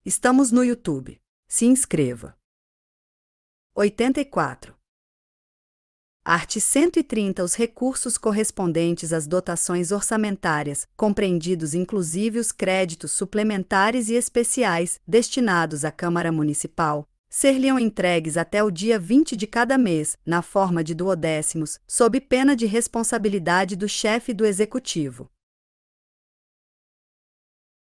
Estamos no YouTube. Se inscreva. 84. Art. 130. Os recursos correspondentes às dotações orçamentárias, compreendidos inclusive os créditos suplementares e especiais destinados à Câmara Municipal, ser-lhe-ão entregues até o dia 20 de cada mês, na forma de duodécimos, sob pena de responsabilidade do chefe do Executivo.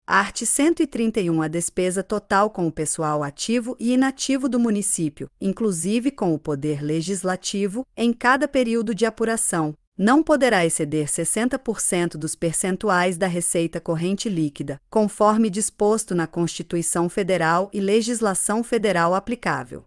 Art. 131. A despesa total com o pessoal ativo e inativo do município, inclusive com o Poder Legislativo, em cada período de apuração, não poderá exceder 60% dos percentuais da receita corrente líquida, conforme disposto na Constituição Federal e legislação federal aplicável.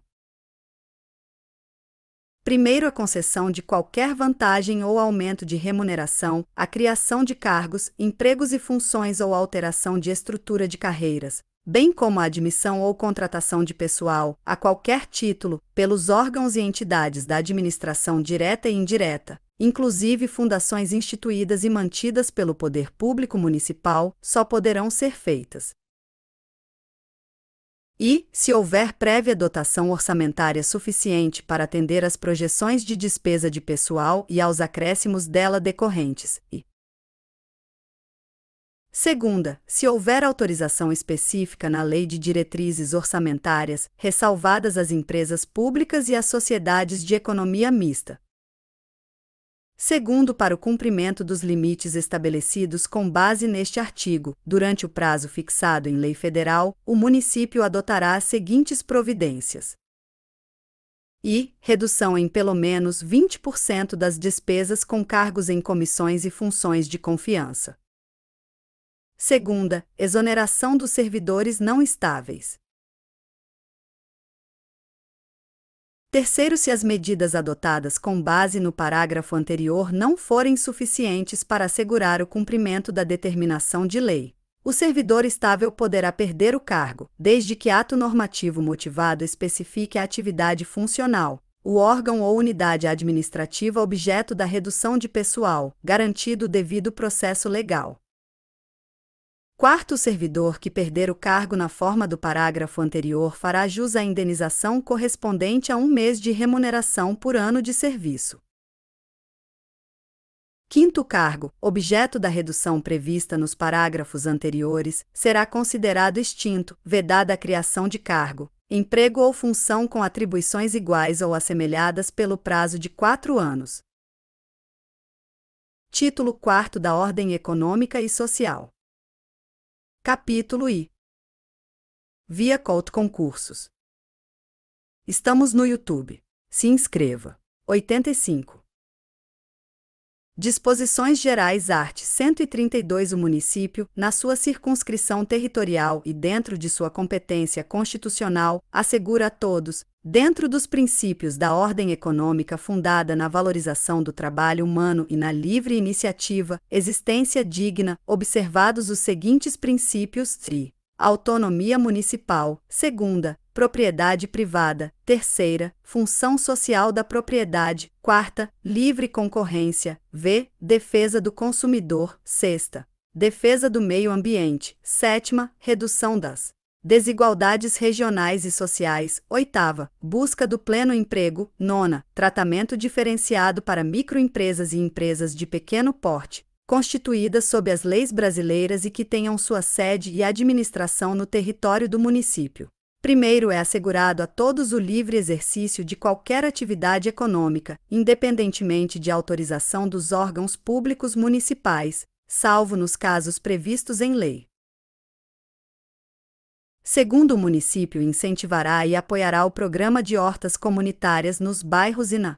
Primeiro, a concessão de qualquer vantagem ou aumento de remuneração, a criação de cargos, empregos e funções ou alteração de estrutura de carreiras, bem como a admissão ou contratação de pessoal, a qualquer título, pelos órgãos e entidades da administração direta e indireta, inclusive fundações instituídas e mantidas pelo Poder Público Municipal, só poderão ser feitas. E, se houver prévia dotação orçamentária suficiente para atender às projeções de despesa de pessoal e aos acréscimos dela decorrentes, e segunda, se houver autorização específica na Lei de Diretrizes Orçamentárias, ressalvadas as empresas públicas e as sociedades de economia mista. Segundo, para o cumprimento dos limites estabelecidos com base neste artigo, durante o prazo fixado em lei federal, o município adotará as seguintes providências: e redução em pelo menos 20% das despesas com cargos em comissões e funções de confiança. Segunda, exoneração dos servidores não estáveis. Terceiro, se as medidas adotadas com base no parágrafo anterior não forem suficientes para assegurar o cumprimento da determinação de lei, o servidor estável poderá perder o cargo, desde que ato normativo motivado especifique a atividade funcional, o órgão ou unidade administrativa objeto da redução de pessoal, garantido o devido processo legal. Quarto, o servidor que perder o cargo na forma do parágrafo anterior fará jus à indenização correspondente a 1 mês de remuneração por ano de serviço. Quinto, o cargo, objeto da redução prevista nos parágrafos anteriores, será considerado extinto, vedada a criação de cargo, emprego ou função com atribuições iguais ou assemelhadas pelo prazo de 4 anos. Título 4 da Ordem Econômica e Social. Capítulo I. Via Couto Concursos. Estamos no YouTube. Se inscreva. 85. Disposições Gerais Art. 132. O município, na sua circunscrição territorial e dentro de sua competência constitucional, assegura a todos, dentro dos princípios da ordem econômica fundada na valorização do trabalho humano e na livre iniciativa, existência digna, observados os seguintes princípios: autonomia municipal; segunda, propriedade privada; terceira, função social da propriedade; quarta, livre concorrência; defesa do consumidor; sexta, defesa do meio ambiente; sétima, redução das desigualdades regionais e sociais; oitava, busca do pleno emprego; nona, tratamento diferenciado para microempresas e empresas de pequeno porte, constituídas sob as leis brasileiras e que tenham sua sede e administração no território do município. Primeiro, é assegurado a todos o livre exercício de qualquer atividade econômica, independentemente de autorização dos órgãos públicos municipais, salvo nos casos previstos em lei. Segundo, o município incentivará e apoiará o programa de hortas comunitárias nos bairros e na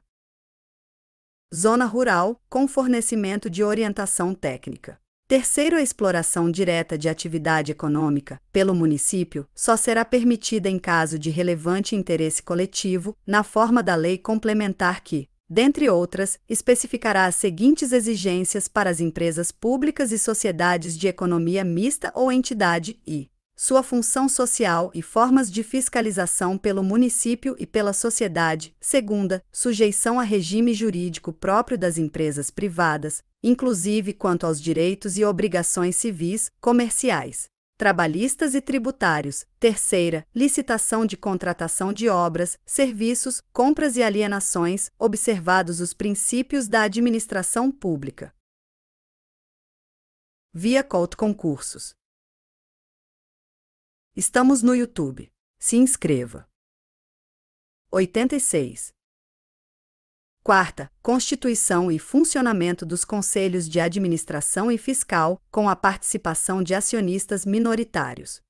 zona rural, com fornecimento de orientação técnica. Terceiro, a exploração direta de atividade econômica, pelo município, só será permitida em caso de relevante interesse coletivo, na forma da lei complementar que, dentre outras, especificará as seguintes exigências para as empresas públicas e sociedades de economia mista ou entidade e sua função social e formas de fiscalização pelo município e pela sociedade. Segunda, sujeição a regime jurídico próprio das empresas privadas, inclusive quanto aos direitos e obrigações civis, comerciais, trabalhistas e tributários. Terceira, licitação de contratação de obras, serviços, compras e alienações, observados os princípios da administração pública. Via Colt Concursos. Estamos no YouTube. Se inscreva. 86. Quarta, Constituição e funcionamento dos Conselhos de Administração e Fiscal, com a participação de acionistas minoritários.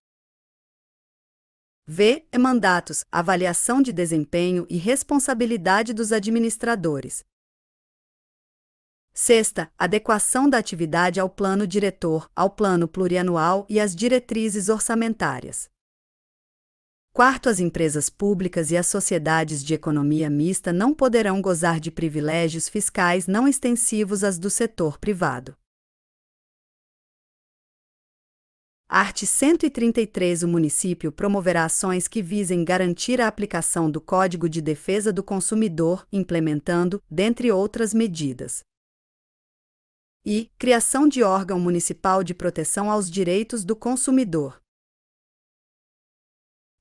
V. Mandatos, avaliação de desempenho e responsabilidade dos administradores. Sexta, adequação da atividade ao plano diretor, ao plano plurianual e às diretrizes orçamentárias. Quarto, as empresas públicas e as sociedades de economia mista não poderão gozar de privilégios fiscais não extensivos às do setor privado. Art. 133. O município promoverá ações que visem garantir a aplicação do Código de Defesa do Consumidor, implementando, dentre outras medidas. E criação de órgão municipal de proteção aos direitos do consumidor.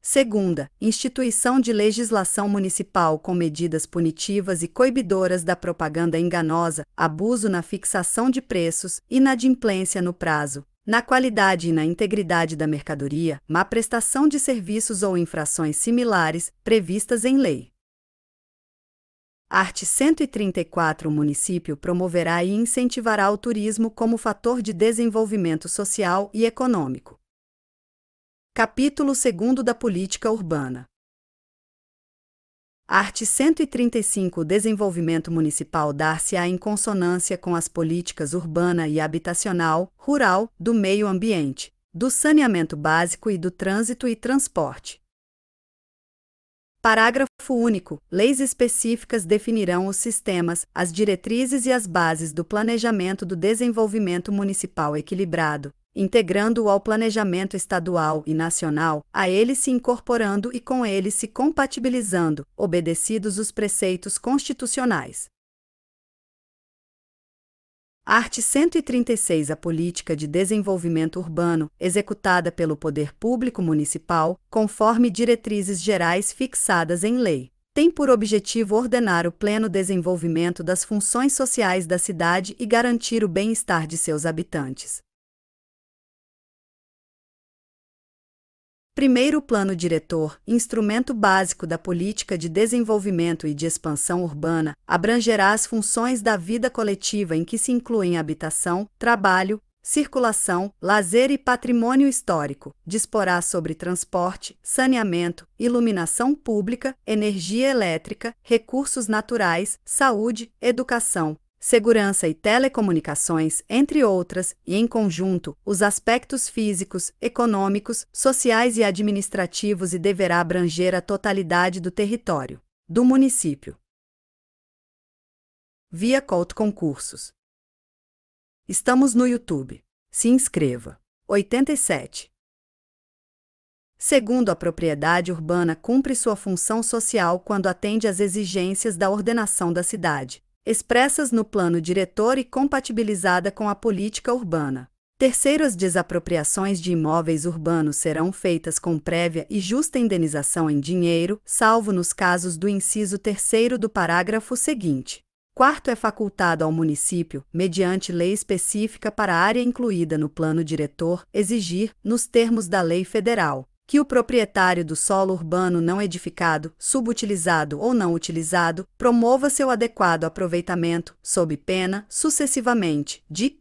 Segunda, instituição de legislação municipal com medidas punitivas e coibidoras da propaganda enganosa, abuso na fixação de preços, inadimplência no prazo, na qualidade e na integridade da mercadoria, má prestação de serviços ou infrações similares, previstas em lei. Art. 134. O município promoverá e incentivará o turismo como fator de desenvolvimento social e econômico. Capítulo 2 da Política Urbana. Art. 135. O desenvolvimento municipal dar-se-á em consonância com as políticas urbana e habitacional, rural, do meio ambiente, do saneamento básico e do trânsito e transporte. Parágrafo único. Leis específicas definirão os sistemas, as diretrizes e as bases do planejamento do desenvolvimento municipal equilibrado, integrando-o ao planejamento estadual e nacional, a ele se incorporando e com ele se compatibilizando, obedecidos os preceitos constitucionais. Art. 136. A política de desenvolvimento urbano, executada pelo poder público municipal, conforme diretrizes gerais fixadas em lei, tem por objetivo ordenar o pleno desenvolvimento das funções sociais da cidade e garantir o bem-estar de seus habitantes. Primeiro Plano Diretor, instrumento básico da política de desenvolvimento e de expansão urbana, abrangerá as funções da vida coletiva em que se incluem habitação, trabalho, circulação, lazer e patrimônio histórico, disporá sobre transporte, saneamento, iluminação pública, energia elétrica, recursos naturais, saúde, educação, segurança e telecomunicações, entre outras, e em conjunto, os aspectos físicos, econômicos, sociais e administrativos e deverá abranger a totalidade do território do município. Via Colt Concursos. Estamos no YouTube. Se inscreva. 87. Segundo, a propriedade urbana cumpre sua função social quando atende às exigências da ordenação da cidade, expressas no plano diretor e compatibilizada com a política urbana. Terceiro, as desapropriações de imóveis urbanos serão feitas com prévia e justa indenização em dinheiro, salvo nos casos do inciso 3º do parágrafo seguinte. Quarto, é facultado ao município, mediante lei específica para a área incluída no plano diretor, exigir, nos termos da lei federal, que o proprietário do solo urbano não edificado, subutilizado ou não utilizado, promova seu adequado aproveitamento, sob pena, sucessivamente, de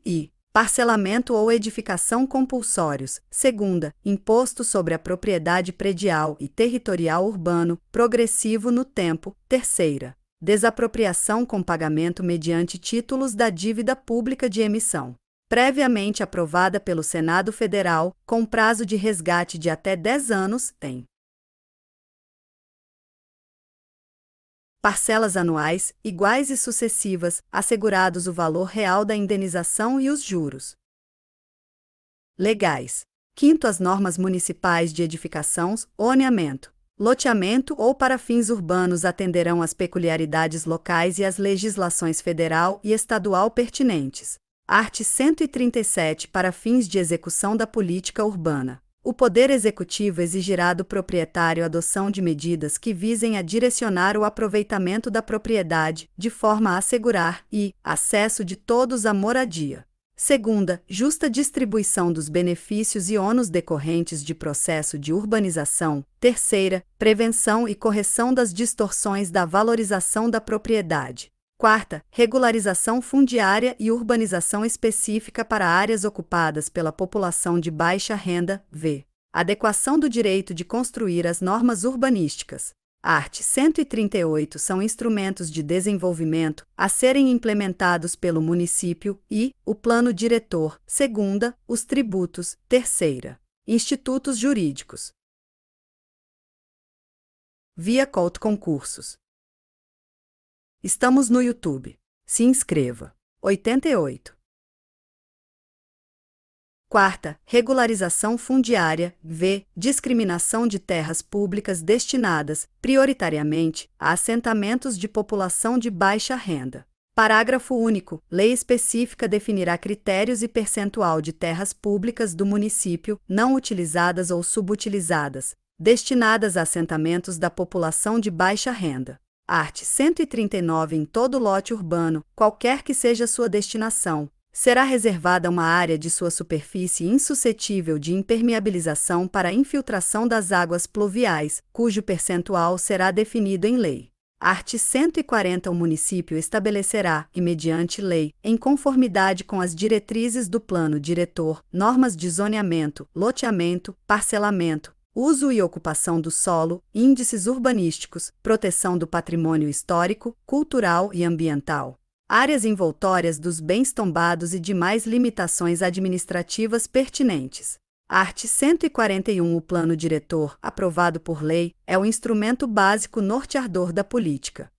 parcelamento ou edificação compulsórios. Segunda, imposto sobre a propriedade predial e territorial urbano, progressivo no tempo. Terceira, desapropriação com pagamento mediante títulos da dívida pública de emissão, previamente aprovada pelo Senado Federal, com prazo de resgate de até 10 anos, tem parcelas anuais, iguais e sucessivas, assegurados o valor real da indenização e os juros legais. Quinto, as normas municipais de edificação, zoneamento, loteamento ou para fins urbanos atenderão às peculiaridades locais e às legislações federal e estadual pertinentes. Art. 137. Para fins de execução da política urbana. O Poder Executivo exigirá do proprietário a adoção de medidas que visem a direcionar o aproveitamento da propriedade, de forma a assegurar acesso de todos à moradia. Segunda, justa distribuição dos benefícios e ônus decorrentes de processo de urbanização. Terceira, prevenção e correção das distorções da valorização da propriedade. Quarta, regularização fundiária e urbanização específica para áreas ocupadas pela população de baixa renda. V. Adequação do direito de construir às normas urbanísticas. Art. 138 são instrumentos de desenvolvimento a serem implementados pelo município e o plano diretor. Segunda, os tributos. Terceira, institutos jurídicos. Via Colt Concursos. Estamos no YouTube. Se inscreva. 88. Quarta, regularização fundiária. V. Discriminação de terras públicas destinadas, prioritariamente, a assentamentos de população de baixa renda. Parágrafo único. Lei específica definirá critérios e percentual de terras públicas do município, não utilizadas ou subutilizadas, destinadas a assentamentos da população de baixa renda. Art. 139. Em todo lote urbano, qualquer que seja sua destinação, será reservada uma área de sua superfície insuscetível de impermeabilização para a infiltração das águas pluviais, cujo percentual será definido em lei. Art. 140. O município estabelecerá, e mediante lei, em conformidade com as diretrizes do plano diretor, normas de zoneamento, loteamento, parcelamento, uso e ocupação do solo, índices urbanísticos, proteção do patrimônio histórico, cultural e ambiental, áreas envoltórias dos bens tombados e demais limitações administrativas pertinentes. Art. 141. O plano diretor, aprovado por lei, é o instrumento básico norteador da política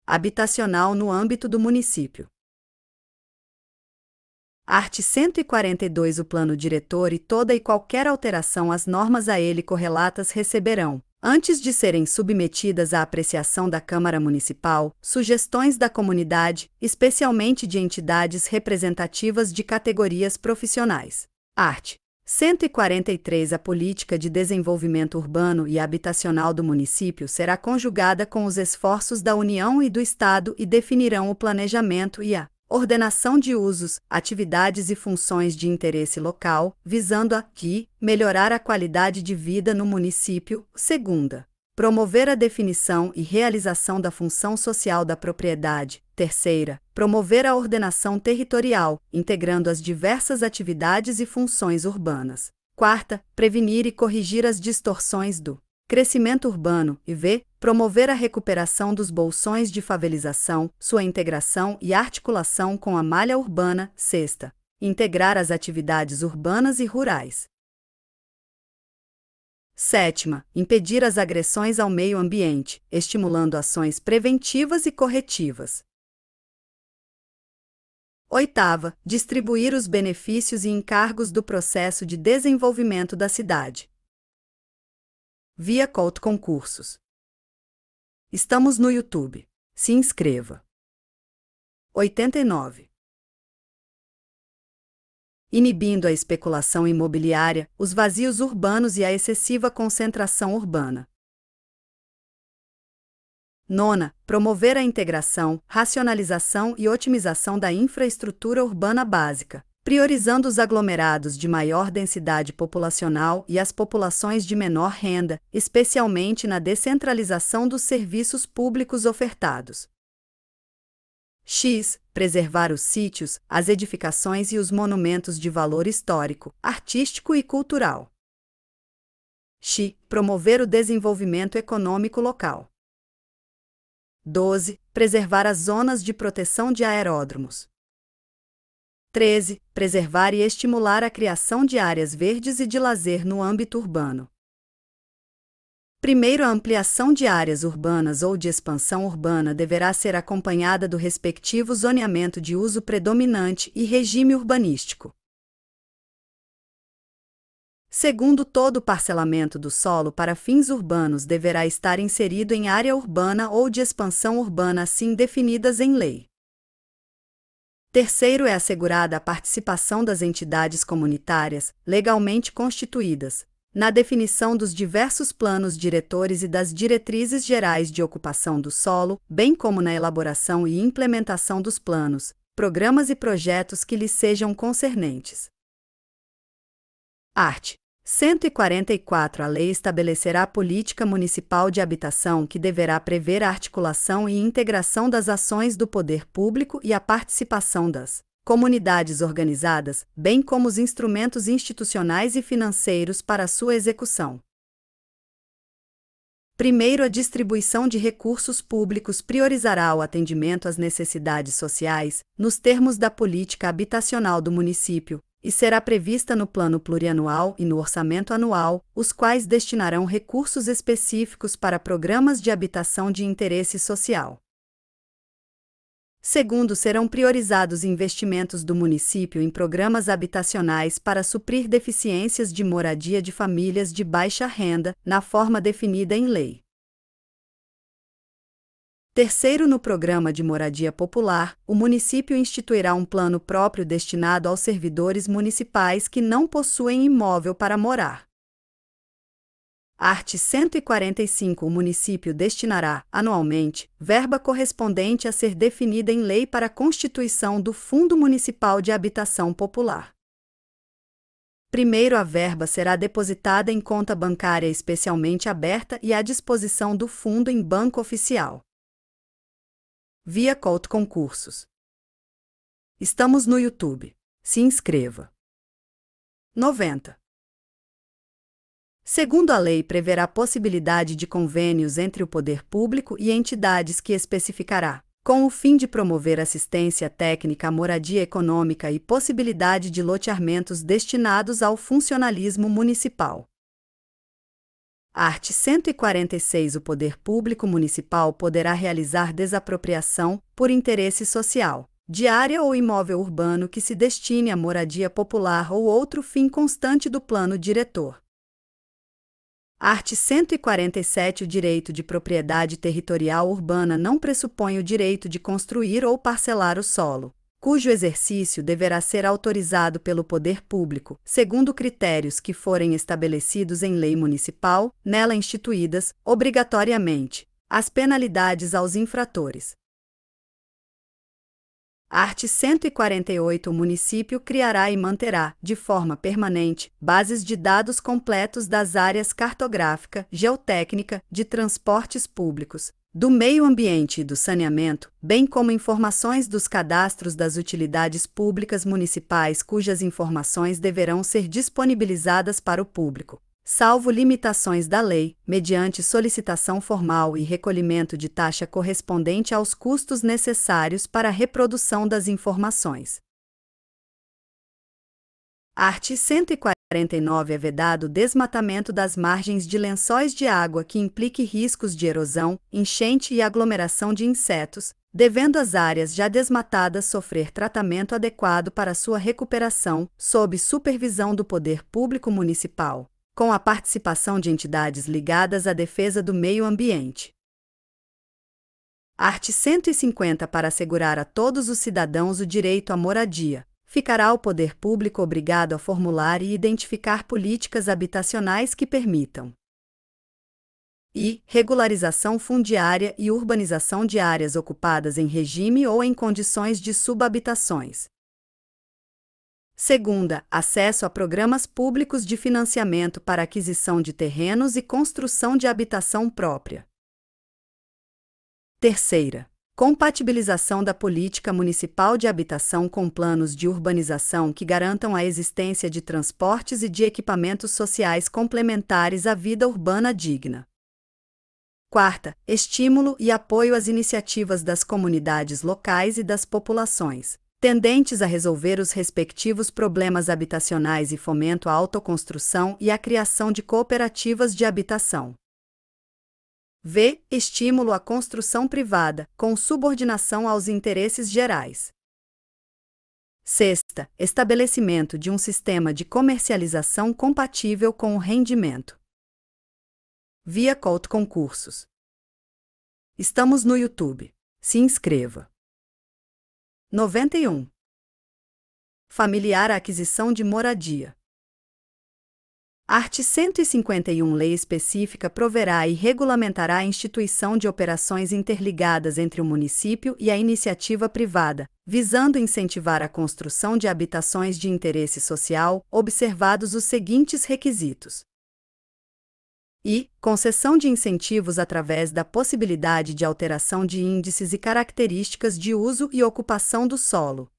habitacional no âmbito do município. Art. 142. O plano diretor e toda e qualquer alteração às normas a ele correlatas receberão, antes de serem submetidas à apreciação da Câmara Municipal, sugestões da comunidade, especialmente de entidades representativas de categorias profissionais. Art. 143. A política de desenvolvimento urbano e habitacional do município será conjugada com os esforços da União e do Estado e definirão o planejamento e a ordenação de usos, atividades e funções de interesse local, visando a melhorar a qualidade de vida no município. Segunda, promover a definição e realização da função social da propriedade. Terceira, promover a ordenação territorial, integrando as diversas atividades e funções urbanas. Quarta, prevenir e corrigir as distorções do crescimento urbano e promover a recuperação dos bolsões de favelização, sua integração e articulação com a malha urbana. Sexta, integrar as atividades urbanas e rurais. Sétima, impedir as agressões ao meio ambiente, estimulando ações preventivas e corretivas. Oitava, distribuir os benefícios e encargos do processo de desenvolvimento da cidade. Via Colt Concursos. Estamos no YouTube. Se inscreva. 89. Inibindo a especulação imobiliária, os vazios urbanos e a excessiva concentração urbana. Nona, promover a integração, racionalização e otimização da infraestrutura urbana básica, priorizando os aglomerados de maior densidade populacional e as populações de menor renda, especialmente na descentralização dos serviços públicos ofertados. X. Preservar os sítios, as edificações e os monumentos de valor histórico, artístico e cultural. X. Promover o desenvolvimento econômico local. 12. Preservar as zonas de proteção de aeródromos. 13. Preservar e estimular a criação de áreas verdes e de lazer no âmbito urbano. Primeiro, a ampliação de áreas urbanas ou de expansão urbana deverá ser acompanhada do respectivo zoneamento de uso predominante e regime urbanístico. Segundo, todo parcelamento do solo para fins urbanos deverá estar inserido em área urbana ou de expansão urbana assim definidas em lei. Terceiro, é assegurada a participação das entidades comunitárias, legalmente constituídas, na definição dos diversos planos diretores e das diretrizes gerais de ocupação do solo, bem como na elaboração e implementação dos planos, programas e projetos que lhes sejam concernentes. Art. 144. A lei estabelecerá a política municipal de habitação que deverá prever a articulação e integração das ações do poder público e a participação das comunidades organizadas, bem como os instrumentos institucionais e financeiros para sua execução. Primeiro, a distribuição de recursos públicos priorizará o atendimento às necessidades sociais, nos termos da política habitacional do município, e será prevista no Plano Plurianual e no Orçamento Anual, os quais destinarão recursos específicos para programas de habitação de interesse social. Segundo, serão priorizados investimentos do município em programas habitacionais para suprir deficiências de moradia de famílias de baixa renda, na forma definida em lei. Terceiro, no Programa de Moradia Popular, o município instituirá um plano próprio destinado aos servidores municipais que não possuem imóvel para morar. Art. 145. O município destinará, anualmente, verba correspondente a ser definida em lei para a constituição do Fundo Municipal de Habitação Popular. Primeiro, a verba será depositada em conta bancária especialmente aberta e à disposição do fundo em banco oficial. Via Couto Concursos. Estamos no YouTube. Se inscreva. 90. Segundo a lei, preverá possibilidade de convênios entre o poder público e entidades que especificará, com o fim de promover assistência técnica à moradia econômica e possibilidade de loteamentos destinados ao funcionalismo municipal. Art. 146. O poder público municipal poderá realizar desapropriação, por interesse social, de área ou imóvel urbano que se destine à moradia popular ou outro fim constante do plano diretor. Art. 147. O direito de propriedade territorial urbana não pressupõe o direito de construir ou parcelar o solo, cujo exercício deverá ser autorizado pelo poder público, segundo critérios que forem estabelecidos em lei municipal, nela instituídas, obrigatoriamente, as penalidades aos infratores. Art. 148. O município criará e manterá, de forma permanente, bases de dados completos das áreas cartográfica, geotécnica, de transportes públicos, do meio ambiente e do saneamento, bem como informações dos cadastros das utilidades públicas municipais cujas informações deverão ser disponibilizadas para o público, salvo limitações da lei, mediante solicitação formal e recolhimento de taxa correspondente aos custos necessários para a reprodução das informações. Art. 149. É vedado o desmatamento das margens de lençóis de água que implique riscos de erosão, enchente e aglomeração de insetos, devendo as áreas já desmatadas sofrer tratamento adequado para sua recuperação, sob supervisão do poder público municipal, com a participação de entidades ligadas à defesa do meio ambiente. Art. 150. Para assegurar a todos os cidadãos o direito à moradia, ficará o poder público obrigado a formular e identificar políticas habitacionais que permitam regularização fundiária e urbanização de áreas ocupadas em regime ou em condições de subhabitações. Segunda, acesso a programas públicos de financiamento para aquisição de terrenos e construção de habitação própria. Terceira, compatibilização da política municipal de habitação com planos de urbanização que garantam a existência de transportes e de equipamentos sociais complementares à vida urbana digna. Quarta, estímulo e apoio às iniciativas das comunidades locais e das populações, tendentes a resolver os respectivos problemas habitacionais e fomento à autoconstrução e à criação de cooperativas de habitação. V. Estímulo à construção privada, com subordinação aos interesses gerais. Sexta, estabelecimento de um sistema de comercialização compatível com o rendimento. Via Couto Concursos. Estamos no YouTube. Se inscreva. 91. familiar à aquisição de moradia. Art. 151 Lei específica proverá e regulamentará a instituição de operações interligadas entre o município e a iniciativa privada, visando incentivar a construção de habitações de interesse social, observados os seguintes requisitos. E concessão de incentivos através da possibilidade de alteração de índices e características de uso e ocupação do solo.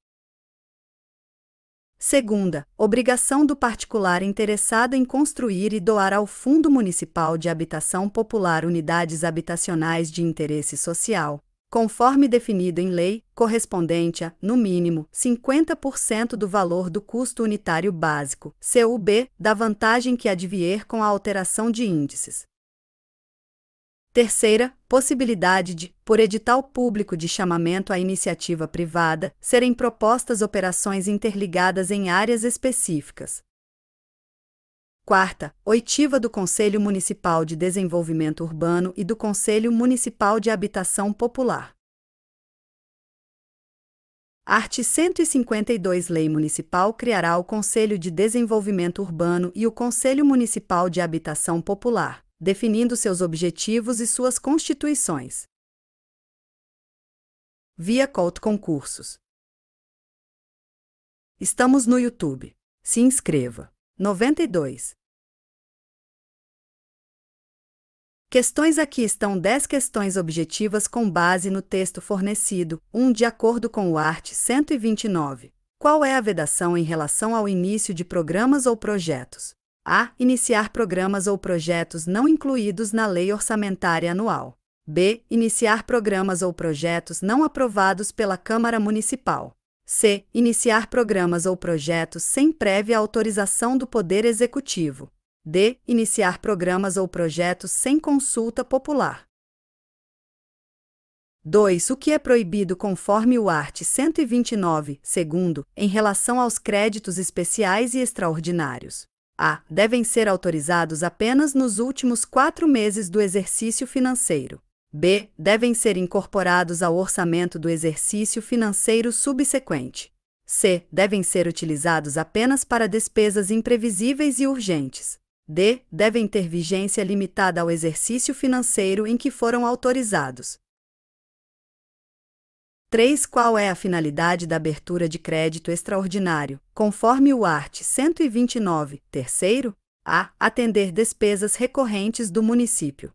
Segunda, obrigação do particular interessado em construir e doar ao Fundo Municipal de Habitação Popular unidades habitacionais de interesse social, conforme definido em lei, correspondente a, no mínimo, 50% do valor do custo unitário básico, CUB, da vantagem que advier com a alteração de índices. Terceira, possibilidade de, por edital público de chamamento à iniciativa privada, serem propostas operações interligadas em áreas específicas. Quarta, oitiva do Conselho Municipal de Desenvolvimento Urbano e do Conselho Municipal de Habitação Popular. Art. 152 Lei Municipal criará o Conselho de Desenvolvimento Urbano e o Conselho Municipal de Habitação Popular, definindo seus objetivos e suas constituições. Via Colt Concursos. Estamos no YouTube. Se inscreva. 92. Questões. Aqui estão 10 questões objetivas com base no texto fornecido. 1. De acordo com o art. 129. Qual é a vedação em relação ao início de programas ou projetos? A. Iniciar programas ou projetos não incluídos na Lei Orçamentária Anual. B. Iniciar programas ou projetos não aprovados pela Câmara Municipal. C. Iniciar programas ou projetos sem prévia autorização do Poder Executivo. D. Iniciar programas ou projetos sem consulta popular. 2. O que é proibido conforme o art. 129, segundo, em relação aos créditos especiais e extraordinários? A. Devem ser autorizados apenas nos últimos 4 meses do exercício financeiro. B. Devem ser incorporados ao orçamento do exercício financeiro subsequente. C. Devem ser utilizados apenas para despesas imprevisíveis e urgentes. D. Devem ter vigência limitada ao exercício financeiro em que foram autorizados. 3. Qual é a finalidade da abertura de crédito extraordinário, conforme o art. 129, terceiro? A. Atender despesas recorrentes do município.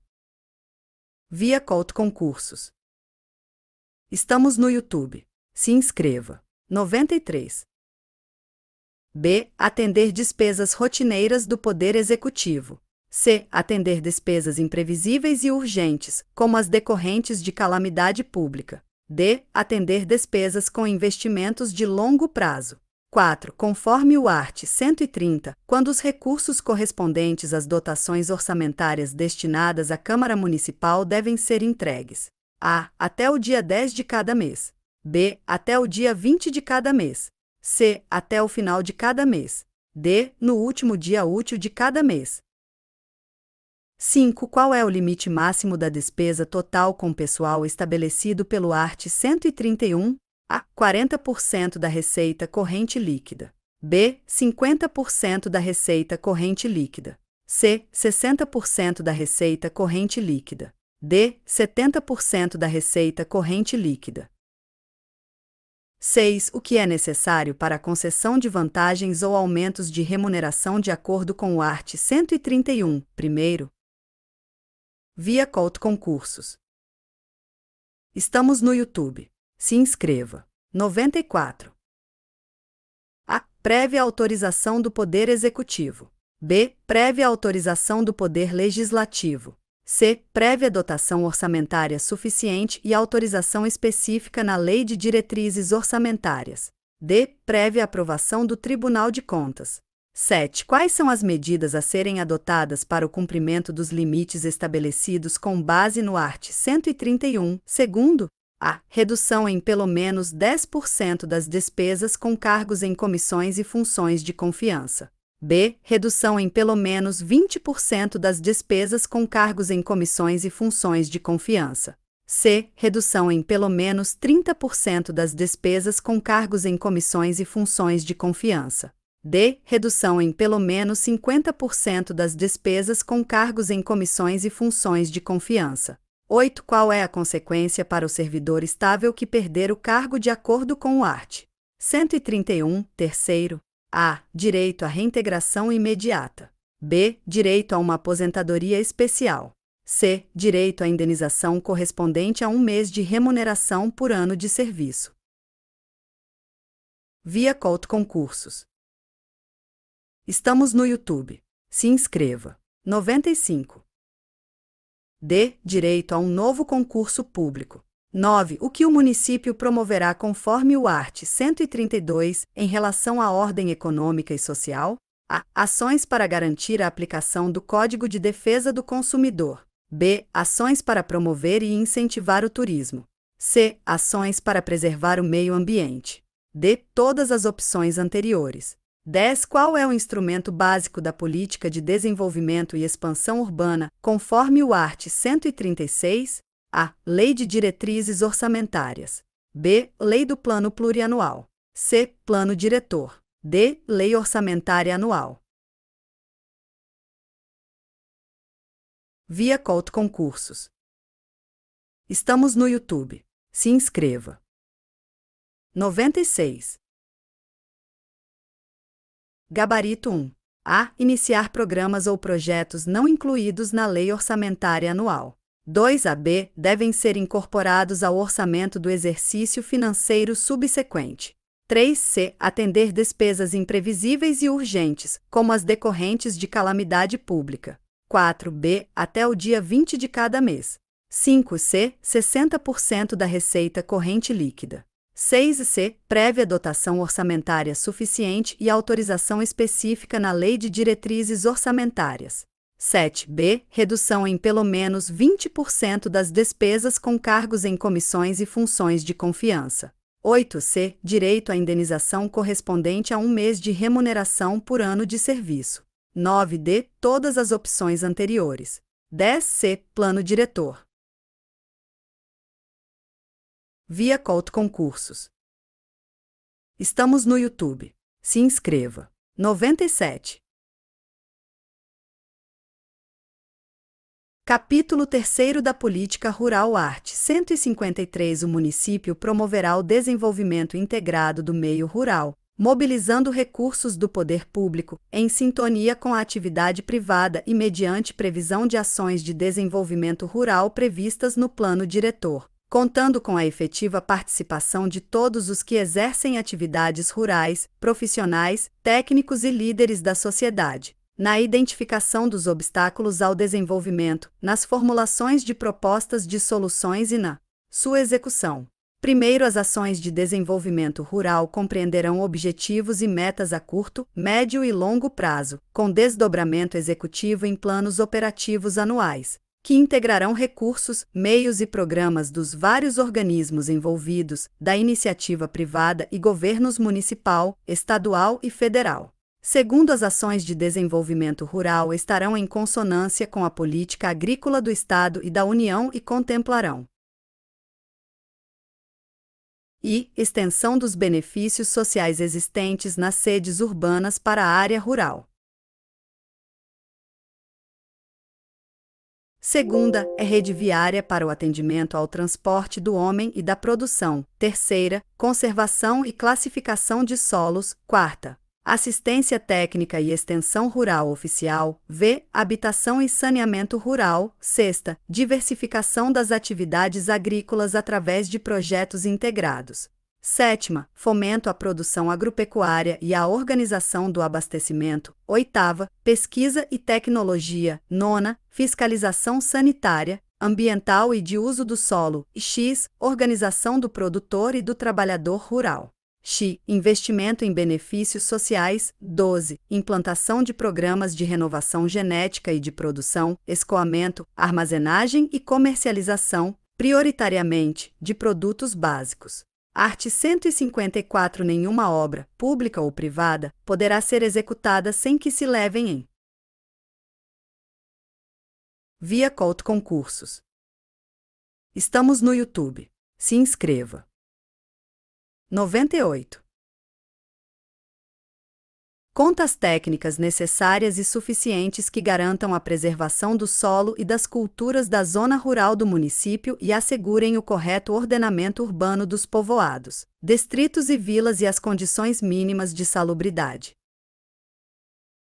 Via Colt Concursos. Estamos no YouTube. Se inscreva. 93. B. Atender despesas rotineiras do Poder Executivo. C. Atender despesas imprevisíveis e urgentes, como as decorrentes de calamidade pública. D. Atender despesas com investimentos de longo prazo. 4. Conforme o art. 130, quando os recursos correspondentes às dotações orçamentárias destinadas à Câmara Municipal devem ser entregues. A. Até o dia 10 de cada mês. B. Até o dia 20 de cada mês. C. Até o final de cada mês. D. No último dia útil de cada mês. 5. Qual é o limite máximo da despesa total com pessoal estabelecido pelo art. 131? A. 40% da receita corrente líquida. B. 50% da receita corrente líquida. C. 60% da receita corrente líquida. D. 70% da receita corrente líquida. 6. O que é necessário para a concessão de vantagens ou aumentos de remuneração de acordo com o art. 131, primeiro? Via Colt Concursos. Estamos no YouTube. Se inscreva. 94. A. Prévia autorização do Poder Executivo. B. Prévia autorização do Poder Legislativo. C. Prévia dotação orçamentária suficiente e autorização específica na Lei de Diretrizes Orçamentárias. D. Prévia aprovação do Tribunal de Contas. 7. Quais são as medidas a serem adotadas para o cumprimento dos limites estabelecidos com base no art. 131, segundo? A. Redução em pelo menos 10% das despesas com cargos em comissões e funções de confiança. B. Redução em pelo menos 20% das despesas com cargos em comissões e funções de confiança. C. Redução em pelo menos 30% das despesas com cargos em comissões e funções de confiança. D. Redução em pelo menos 50% das despesas com cargos em comissões e funções de confiança. 8. Qual é a consequência para o servidor estável que perder o cargo de acordo com o art. 131, terceiro. A. Direito à reintegração imediata. B. Direito a uma aposentadoria especial. C. Direito à indenização correspondente a um mês de remuneração por ano de serviço. Via Couto Concursos. Estamos no YouTube. Se inscreva. 95. D. Direito a um novo concurso público. 9. O que o município promoverá conforme o art. 132, em relação à ordem econômica e social? A. Ações para garantir a aplicação do Código de Defesa do Consumidor. B. Ações para promover e incentivar o turismo. C. Ações para preservar o meio ambiente. D. Todas as opções anteriores. 10. Qual é o instrumento básico da política de desenvolvimento e expansão urbana, conforme o art. 136? A. Lei de Diretrizes Orçamentárias. B. Lei do Plano Plurianual. C. Plano Diretor. D. Lei Orçamentária Anual. Via Couto Concursos. Estamos no YouTube. Se inscreva. 96. Gabarito 1. A. Iniciar programas ou projetos não incluídos na Lei Orçamentária Anual. 2. A. B. Devem ser incorporados ao orçamento do exercício financeiro subsequente. 3. C. Atender despesas imprevisíveis e urgentes, como as decorrentes de calamidade pública. 4. B. Até o dia 20 de cada mês. 5. C. 60% da receita corrente líquida. 6. C. Prévia dotação orçamentária suficiente e autorização específica na Lei de Diretrizes Orçamentárias. 7. B. Redução em pelo menos 20% das despesas com cargos em comissões e funções de confiança. 8. C. Direito à indenização correspondente a um mês de remuneração por ano de serviço. 9. D. Todas as opções anteriores. 10. C. Plano Diretor. Via Couto Concursos. Estamos no YouTube. Se inscreva. 97. Capítulo 3º da Política Rural art. 153. O município promoverá o desenvolvimento integrado do meio rural, mobilizando recursos do poder público, em sintonia com a atividade privada e mediante previsão de ações de desenvolvimento rural previstas no Plano Diretor, contando com a efetiva participação de todos os que exercem atividades rurais, profissionais, técnicos e líderes da sociedade, na identificação dos obstáculos ao desenvolvimento, nas formulações de propostas de soluções e na sua execução. Primeiro, as ações de desenvolvimento rural compreenderão objetivos e metas a curto, médio e longo prazo, com desdobramento executivo em planos operativos anuais, que integrarão recursos, meios e programas dos vários organismos envolvidos, da iniciativa privada e governos municipal, estadual e federal. Segundo, as ações de desenvolvimento rural estarão em consonância com a política agrícola do Estado e da União e contemplarão extensão dos benefícios sociais existentes nas sedes urbanas para a área rural. Segunda, é rede viária para o atendimento ao transporte do homem e da produção. Terceira, conservação e classificação de solos. Quarta, assistência técnica e extensão rural oficial. V. Habitação e saneamento rural. Sexta, diversificação das atividades agrícolas através de projetos integrados. Sétima, fomento à produção agropecuária e à organização do abastecimento. Oitava, pesquisa e tecnologia. Nona, fiscalização sanitária, ambiental e de uso do solo. E X, organização do produtor e do trabalhador rural. X. Investimento em benefícios sociais. 12. Implantação de programas de renovação genética e de produção, escoamento, armazenagem e comercialização, prioritariamente, de produtos básicos. Art. 154. Nenhuma obra, pública ou privada, poderá ser executada sem que se levem em via Couto Concursos. Estamos no YouTube. Se inscreva. 98. Contas técnicas necessárias e suficientes que garantam a preservação do solo e das culturas da zona rural do município e assegurem o correto ordenamento urbano dos povoados, distritos e vilas e as condições mínimas de salubridade.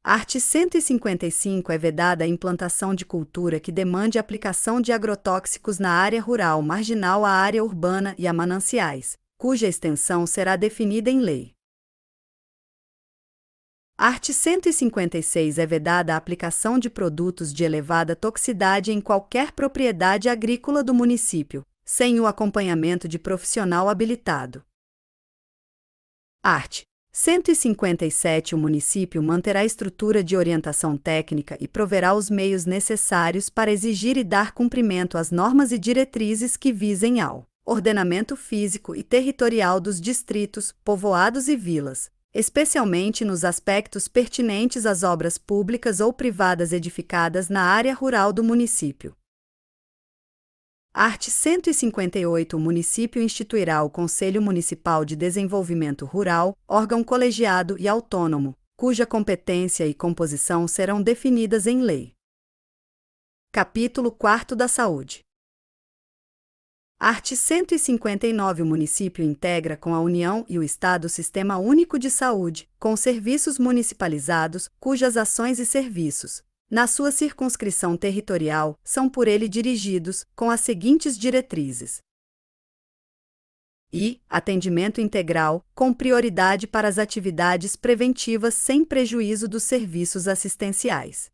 Art. 155 é vedada a implantação de cultura que demande aplicação de agrotóxicos na área rural marginal à área urbana e a mananciais, cuja extensão será definida em lei. Art. 156 é vedada a aplicação de produtos de elevada toxicidade em qualquer propriedade agrícola do município, sem o acompanhamento de profissional habilitado. Art. 157 O município manterá estrutura de orientação técnica e proverá os meios necessários para exigir e dar cumprimento às normas e diretrizes que visem ao ordenamento físico e territorial dos distritos, povoados e vilas, especialmente nos aspectos pertinentes às obras públicas ou privadas edificadas na área rural do município. Art. 158 O município instituirá o Conselho Municipal de Desenvolvimento Rural, órgão colegiado e autônomo, cuja competência e composição serão definidas em lei. Capítulo 4 da Saúde. Art. 159 O município integra com a União e o Estado o Sistema Único de Saúde, com serviços municipalizados, cujas ações e serviços, na sua circunscrição territorial, são por ele dirigidos, com as seguintes diretrizes: atendimento integral, com prioridade para as atividades preventivas sem prejuízo dos serviços assistenciais.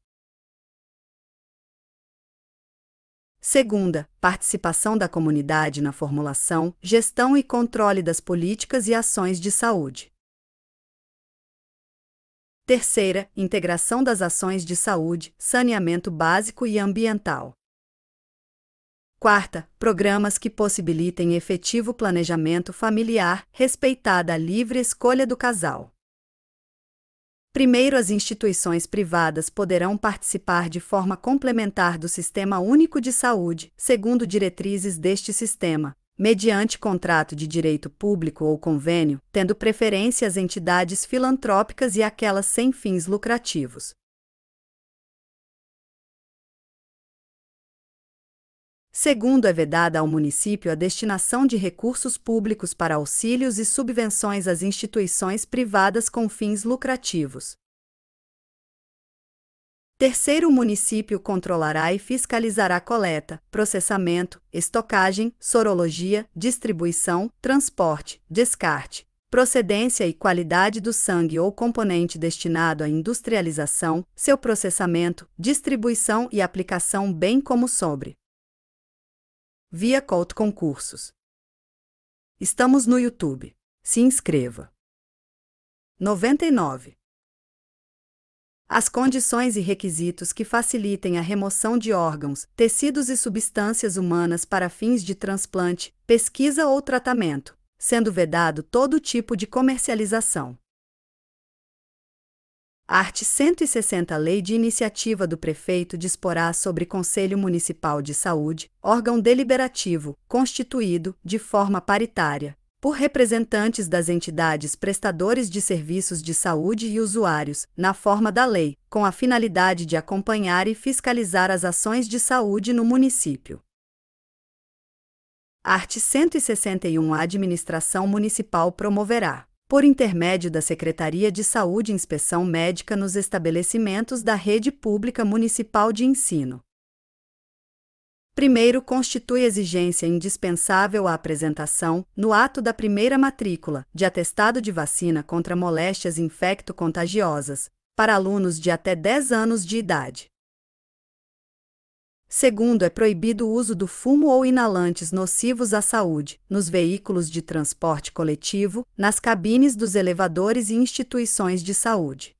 Segunda, participação da comunidade na formulação, gestão e controle das políticas e ações de saúde. Terceira, integração das ações de saúde, saneamento básico e ambiental. Quarta, programas que possibilitem efetivo planejamento familiar, respeitada a livre escolha do casal. Primeiro, as instituições privadas poderão participar de forma complementar do Sistema Único de Saúde, segundo diretrizes deste sistema, mediante contrato de direito público ou convênio, tendo preferência às entidades filantrópicas e aquelas sem fins lucrativos. Segundo, é vedada ao município a destinação de recursos públicos para auxílios e subvenções às instituições privadas com fins lucrativos. Terceiro, o município controlará e fiscalizará coleta, processamento, estocagem, sorologia, distribuição, transporte, descarte, procedência e qualidade do sangue ou componente destinado à industrialização, seu processamento, distribuição e aplicação, bem como sobre via concursos. Estamos no YouTube. Se inscreva. 99. As condições e requisitos que facilitem a remoção de órgãos, tecidos e substâncias humanas para fins de transplante, pesquisa ou tratamento, sendo vedado todo tipo de comercialização. Art. 160 Lei de iniciativa do Prefeito disporá sobre Conselho Municipal de Saúde, órgão deliberativo, constituído, de forma paritária, por representantes das entidades prestadores de serviços de saúde e usuários, na forma da lei, com a finalidade de acompanhar e fiscalizar as ações de saúde no município. Art. 161 A administração municipal promoverá, por intermédio da Secretaria de Saúde, inspeção médica nos estabelecimentos da rede pública municipal de ensino. Primeiro, constitui exigência indispensável a apresentação, no ato da primeira matrícula, de atestado de vacina contra moléstias infecto-contagiosas, para alunos de até 10 anos de idade. Segundo, é proibido o uso do fumo ou inalantes nocivos à saúde, nos veículos de transporte coletivo, nas cabines dos elevadores e instituições de saúde.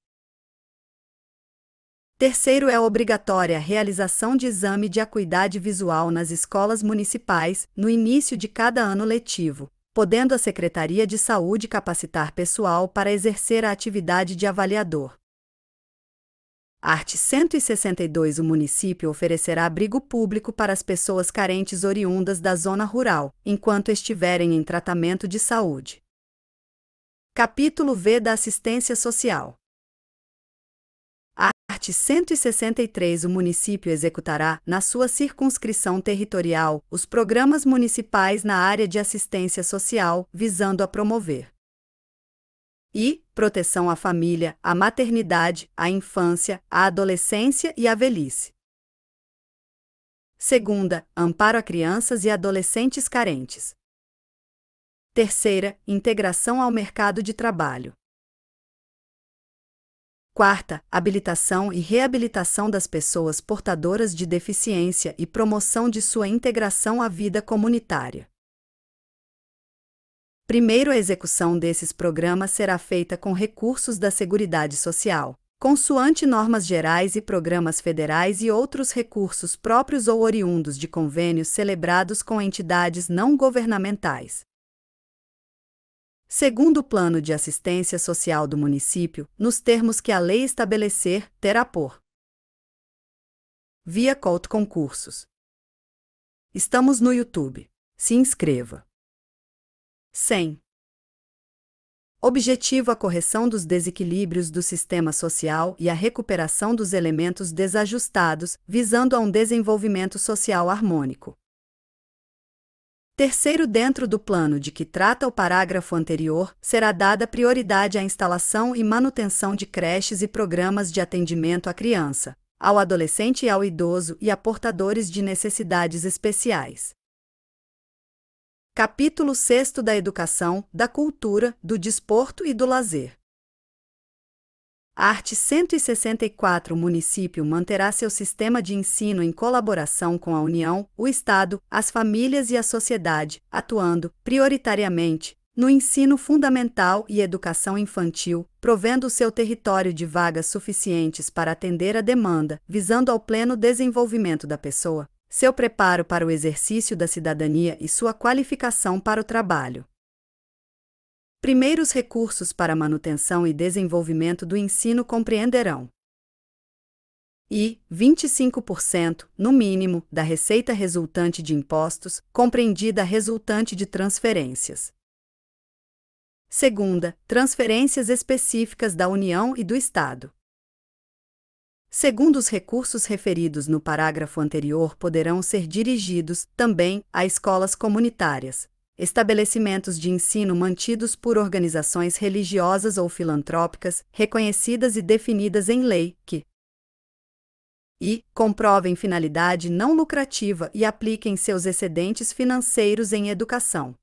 Terceiro, é obrigatória a realização de exame de acuidade visual nas escolas municipais, no início de cada ano letivo, podendo a Secretaria de Saúde capacitar pessoal para exercer a atividade de avaliador. Art. 162. O município oferecerá abrigo público para as pessoas carentes oriundas da zona rural, enquanto estiverem em tratamento de saúde. Capítulo V da Assistência Social. Art. 163. O município executará, na sua circunscrição territorial, os programas municipais na área de assistência social, visando a promover e proteção à família, à maternidade, à infância, à adolescência e à velhice. Segunda, amparo a crianças e adolescentes carentes. Terceira, integração ao mercado de trabalho. Quarta, habilitação e reabilitação das pessoas portadoras de deficiência e promoção de sua integração à vida comunitária. Primeiro, a execução desses programas será feita com recursos da Seguridade Social, consoante normas gerais e programas federais e outros recursos próprios ou oriundos de convênios celebrados com entidades não governamentais. Segundo o plano de assistência social do município, nos termos que a lei estabelecer, terá por via Couto Concursos. Estamos no YouTube. Se inscreva. 100. Objetivo: a correção dos desequilíbrios do sistema social e a recuperação dos elementos desajustados, visando a um desenvolvimento social harmônico. Terceiro, dentro do plano de que trata o parágrafo anterior, será dada prioridade à instalação e manutenção de creches e programas de atendimento à criança, ao adolescente e ao idoso e a portadores de necessidades especiais. Capítulo 6 da Educação, da Cultura, do Desporto e do Lazer. Art. 164. O município manterá seu sistema de ensino em colaboração com a União, o Estado, as famílias e a sociedade, atuando, prioritariamente, no ensino fundamental e educação infantil, provendo o seu território de vagas suficientes para atender a demanda, visando ao pleno desenvolvimento da pessoa, seu preparo para o exercício da cidadania e sua qualificação para o trabalho. Primeiros recursos para manutenção e desenvolvimento do ensino compreenderão e 25%, no mínimo, da receita resultante de impostos, compreendida a resultante de transferências. Segunda, transferências específicas da União e do Estado. Segundo os recursos referidos no parágrafo anterior, poderão ser dirigidos, também, a escolas comunitárias, estabelecimentos de ensino mantidos por organizações religiosas ou filantrópicas, reconhecidas e definidas em lei, que e comprovem finalidade não lucrativa e apliquem seus excedentes financeiros em educação.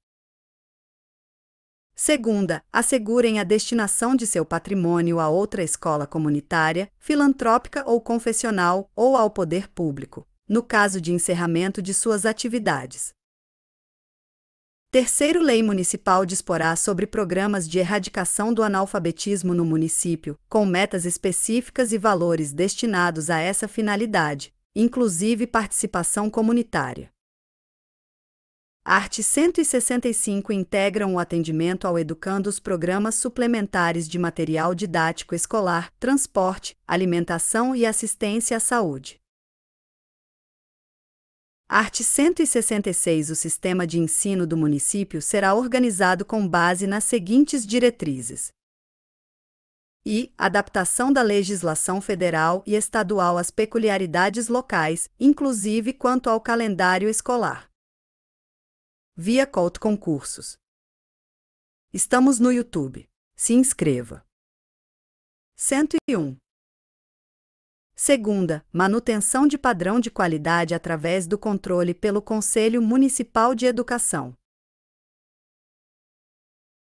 Segunda, assegurem a destinação de seu patrimônio a outra escola comunitária, filantrópica ou confessional ou ao poder público, no caso de encerramento de suas atividades. Terceiro, lei municipal disporá sobre programas de erradicação do analfabetismo no município, com metas específicas e valores destinados a essa finalidade, inclusive participação comunitária. Art. 165 integram o atendimento ao educando os programas suplementares de material didático escolar, transporte, alimentação e assistência à saúde. Art. 166 O sistema de ensino do município será organizado com base nas seguintes diretrizes: e adaptação da legislação federal e estadual às peculiaridades locais, inclusive quanto ao calendário escolar. Via Couto Concursos. Estamos no YouTube. Se inscreva. 101. Segunda, manutenção de padrão de qualidade através do controle pelo Conselho Municipal de Educação.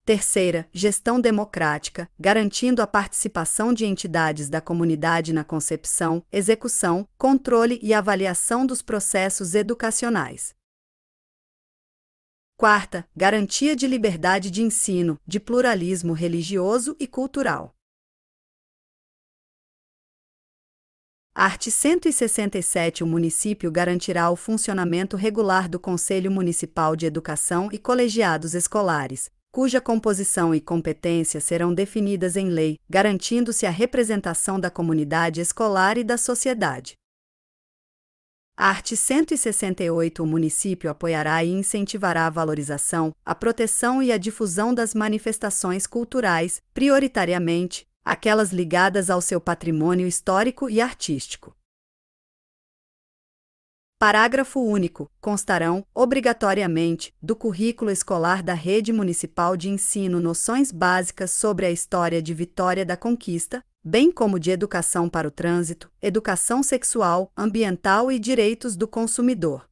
Terceira, gestão democrática, garantindo a participação de entidades da comunidade na concepção, execução, controle e avaliação dos processos educacionais. Quarta, garantia de liberdade de ensino, de pluralismo religioso e cultural. Art. 167 O município garantirá o funcionamento regular do Conselho Municipal de Educação e colegiados escolares, cuja composição e competência serão definidas em lei, garantindo-se a representação da comunidade escolar e da sociedade. Art. 168. O município apoiará e incentivará a valorização, a proteção e a difusão das manifestações culturais, prioritariamente, aquelas ligadas ao seu patrimônio histórico e artístico. Parágrafo único. Constarão, obrigatoriamente, do currículo escolar da Rede Municipal de Ensino noções básicas sobre a história de Vitória da Conquista, bem como de educação para o trânsito, educação sexual, ambiental e direitos do consumidor.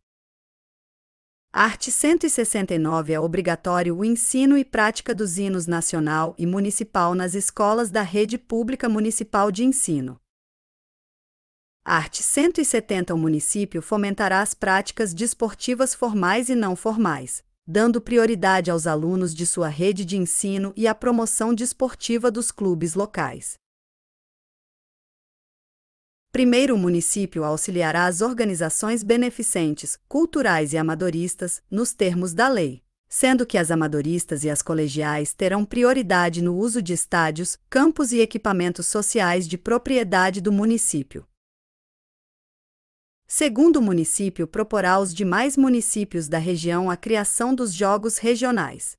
Art. 169. É obrigatório o ensino e prática dos hinos nacional e municipal nas escolas da Rede Pública Municipal de Ensino. Art. 170. O município fomentará as práticas desportivas formais e não formais, dando prioridade aos alunos de sua rede de ensino e à promoção desportiva dos clubes locais. Primeiro, o município auxiliará as organizações beneficentes, culturais e amadoristas, nos termos da lei, sendo que as amadoristas e as colegiais terão prioridade no uso de estádios, campos e equipamentos sociais de propriedade do município. Segundo, o município proporá aos demais municípios da região a criação dos jogos regionais.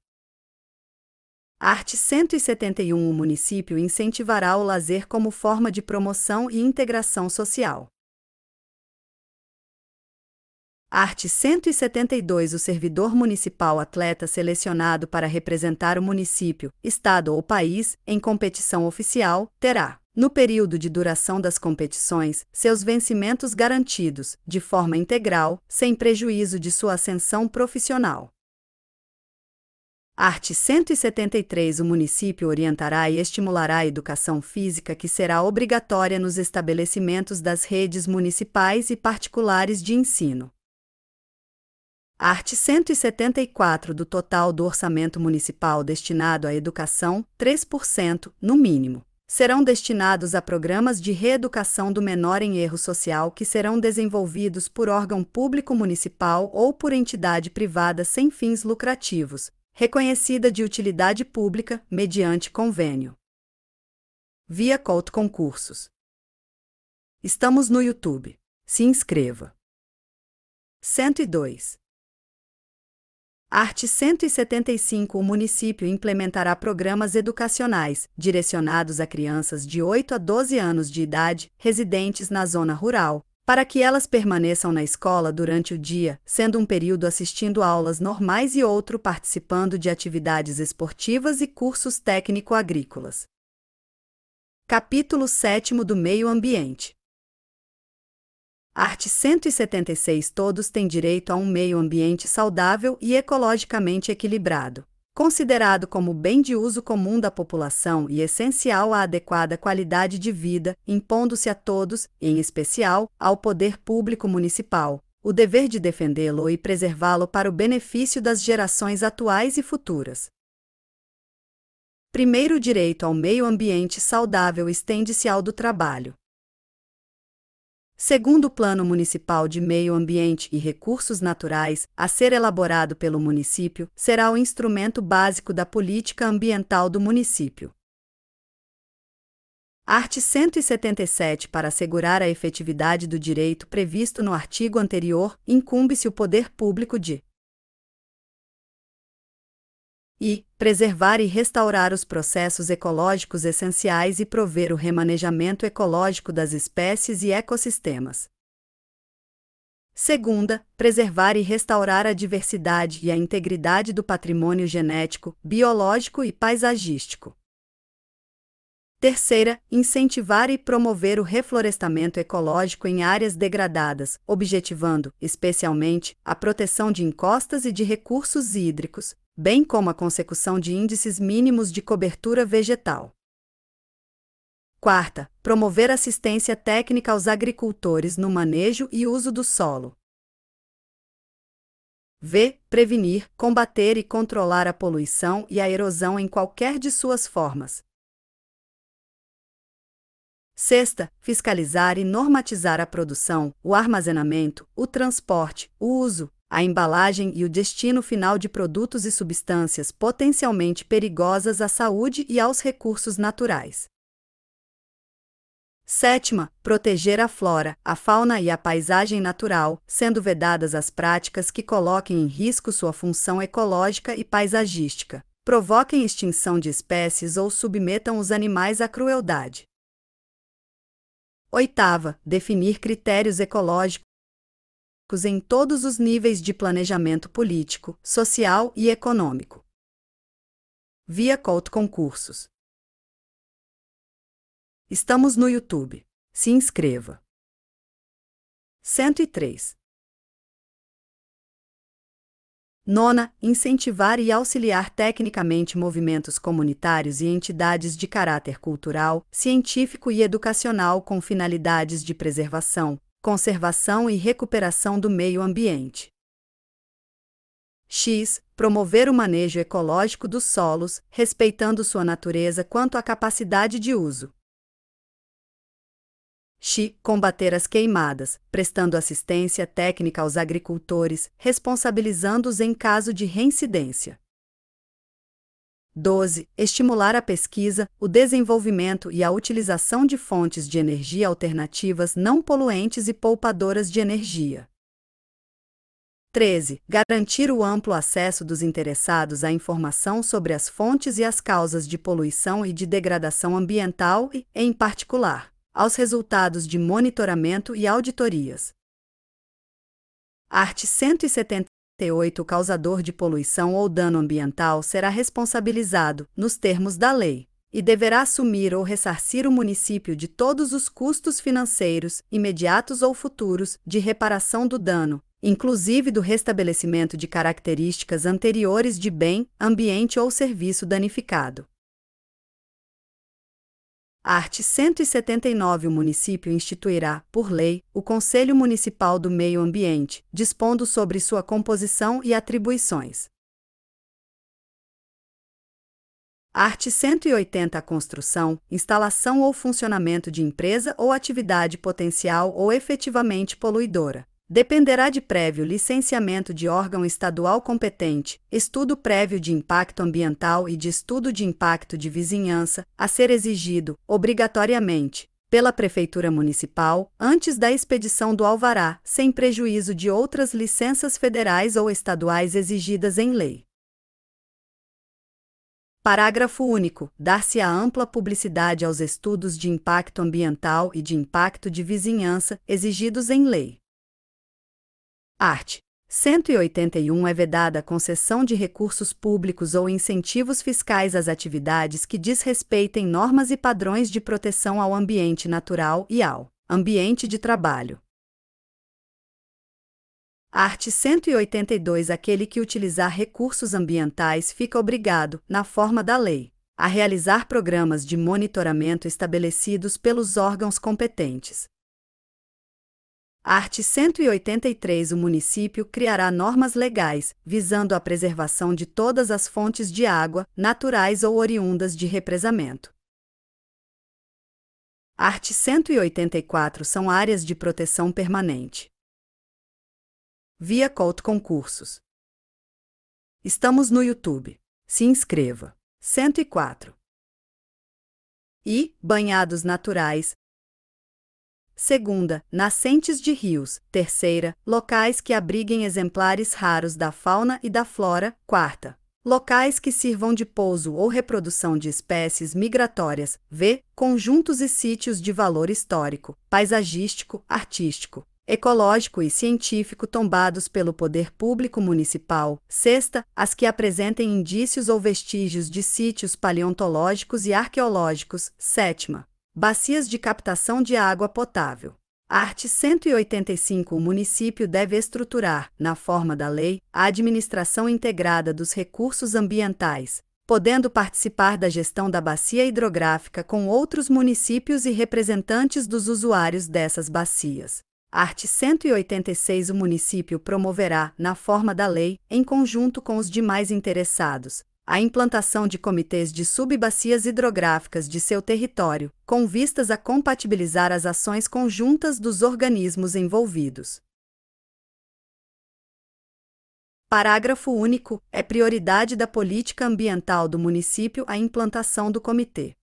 Art. 171. O município incentivará o lazer como forma de promoção e integração social. Art. 172. O servidor municipal atleta selecionado para representar o município, estado ou país, em competição oficial, terá, no período de duração das competições, seus vencimentos garantidos, de forma integral, sem prejuízo de sua ascensão profissional. Art. 173. O município orientará e estimulará a educação física que será obrigatória nos estabelecimentos das redes municipais e particulares de ensino. Art. 174. Do total do orçamento municipal destinado à educação, 3%, no mínimo, serão destinados a programas de reeducação do menor em erro social que serão desenvolvidos por órgão público municipal ou por entidade privada sem fins lucrativos, reconhecida de utilidade pública, mediante convênio. Via Couto Concursos. Estamos no YouTube. Se inscreva. 102. Art. 175. O município implementará programas educacionais, direcionados a crianças de 8 a 12 anos de idade, residentes na zona rural, para que elas permaneçam na escola durante o dia, sendo um período assistindo aulas normais e outro participando de atividades esportivas e cursos técnico-agrícolas. Capítulo 7 do Meio Ambiente. Art. 176. Todos têm direito a um meio ambiente saudável e ecologicamente equilibrado, considerado como bem de uso comum da população e essencial à adequada qualidade de vida, impondo-se a todos, em especial, ao poder público municipal, o dever de defendê-lo e preservá-lo para o benefício das gerações atuais e futuras. Primeiro, o direito ao meio ambiente saudável estende-se ao do trabalho. Segundo o Plano Municipal de Meio Ambiente e Recursos Naturais, a ser elaborado pelo município, será o instrumento básico da política ambiental do município. Art. 177. Para assegurar a efetividade do direito previsto no artigo anterior, incumbe-se o poder público de preservar e restaurar os processos ecológicos essenciais e prover o remanejamento ecológico das espécies e ecossistemas. Segunda, preservar e restaurar a diversidade e a integridade do patrimônio genético, biológico e paisagístico. Terceira, incentivar e promover o reflorestamento ecológico em áreas degradadas, objetivando, especialmente, a proteção de encostas e de recursos hídricos, bem como a consecução de índices mínimos de cobertura vegetal. Quarta, promover assistência técnica aos agricultores no manejo e uso do solo. Prevenir, combater e controlar a poluição e a erosão em qualquer de suas formas. Sexta, fiscalizar e normatizar a produção, o armazenamento, o transporte, o uso, a embalagem e o destino final de produtos e substâncias potencialmente perigosas à saúde e aos recursos naturais. Sétima, proteger a flora, a fauna e a paisagem natural, sendo vedadas as práticas que coloquem em risco sua função ecológica e paisagística, provoquem extinção de espécies ou submetam os animais à crueldade. Oitava, definir critérios ecológicos em todos os níveis de planejamento político, social e econômico. Via Couto Concursos. Estamos no YouTube. Se inscreva. 103. Nona, incentivar e auxiliar tecnicamente movimentos comunitários e entidades de caráter cultural, científico e educacional com finalidades de preservação, conservação e recuperação do meio ambiente. X. Promover o manejo ecológico dos solos, respeitando sua natureza quanto à capacidade de uso. X. Combater as queimadas, prestando assistência técnica aos agricultores, responsabilizando-os em caso de reincidência. 12. Estimular a pesquisa, o desenvolvimento e a utilização de fontes de energia alternativas não poluentes e poupadoras de energia. 13. Garantir o amplo acesso dos interessados à informação sobre as fontes e as causas de poluição e de degradação ambiental e, em particular, aos resultados de monitoramento e auditorias. Art. 178. O causador de poluição ou dano ambiental será responsabilizado, nos termos da lei, e deverá assumir ou ressarcir o município de todos os custos financeiros, imediatos ou futuros, de reparação do dano, inclusive do restabelecimento de características anteriores de bem, ambiente ou serviço danificado. Art. 179. O município instituirá, por lei, o Conselho Municipal do Meio Ambiente, dispondo sobre sua composição e atribuições. Art. 180. A construção, instalação ou funcionamento de empresa ou atividade potencial ou efetivamente poluidora dependerá de prévio licenciamento de órgão estadual competente, estudo prévio de impacto ambiental e de estudo de impacto de vizinhança, a ser exigido, obrigatoriamente, pela Prefeitura Municipal, antes da expedição do alvará, sem prejuízo de outras licenças federais ou estaduais exigidas em lei. Parágrafo único. Dar-se-á ampla publicidade aos estudos de impacto ambiental e de impacto de vizinhança, exigidos em lei. Art. 181. É vedada a concessão de recursos públicos ou incentivos fiscais às atividades que desrespeitem normas e padrões de proteção ao ambiente natural e ao ambiente de trabalho. Art. 182. Aquele que utilizar recursos ambientais fica obrigado, na forma da lei, a realizar programas de monitoramento estabelecidos pelos órgãos competentes. Art. 183. O município criará normas legais, visando a preservação de todas as fontes de água, naturais ou oriundas de represamento. Art. 184. São áreas de proteção permanente. Via Couto Concursos. Estamos no YouTube. Se inscreva. 104. Banhados naturais. Segunda, nascentes de rios. Terceira, locais que abriguem exemplares raros da fauna e da flora. Quarta, locais que sirvam de pouso ou reprodução de espécies migratórias. Conjuntos e sítios de valor histórico, paisagístico, artístico, ecológico e científico tombados pelo poder público municipal. Sexta, as que apresentem indícios ou vestígios de sítios paleontológicos e arqueológicos. Sétima, bacias de captação de água potável. Art. 185. O município deve estruturar, na forma da lei, a administração integrada dos recursos ambientais, podendo participar da gestão da bacia hidrográfica com outros municípios e representantes dos usuários dessas bacias. Art. 186. O município promoverá, na forma da lei, em conjunto com os demais interessados, a implantação de comitês de subbacias hidrográficas de seu território, com vistas a compatibilizar as ações conjuntas dos organismos envolvidos. Parágrafo único. É prioridade da política ambiental do município a implantação do Comitê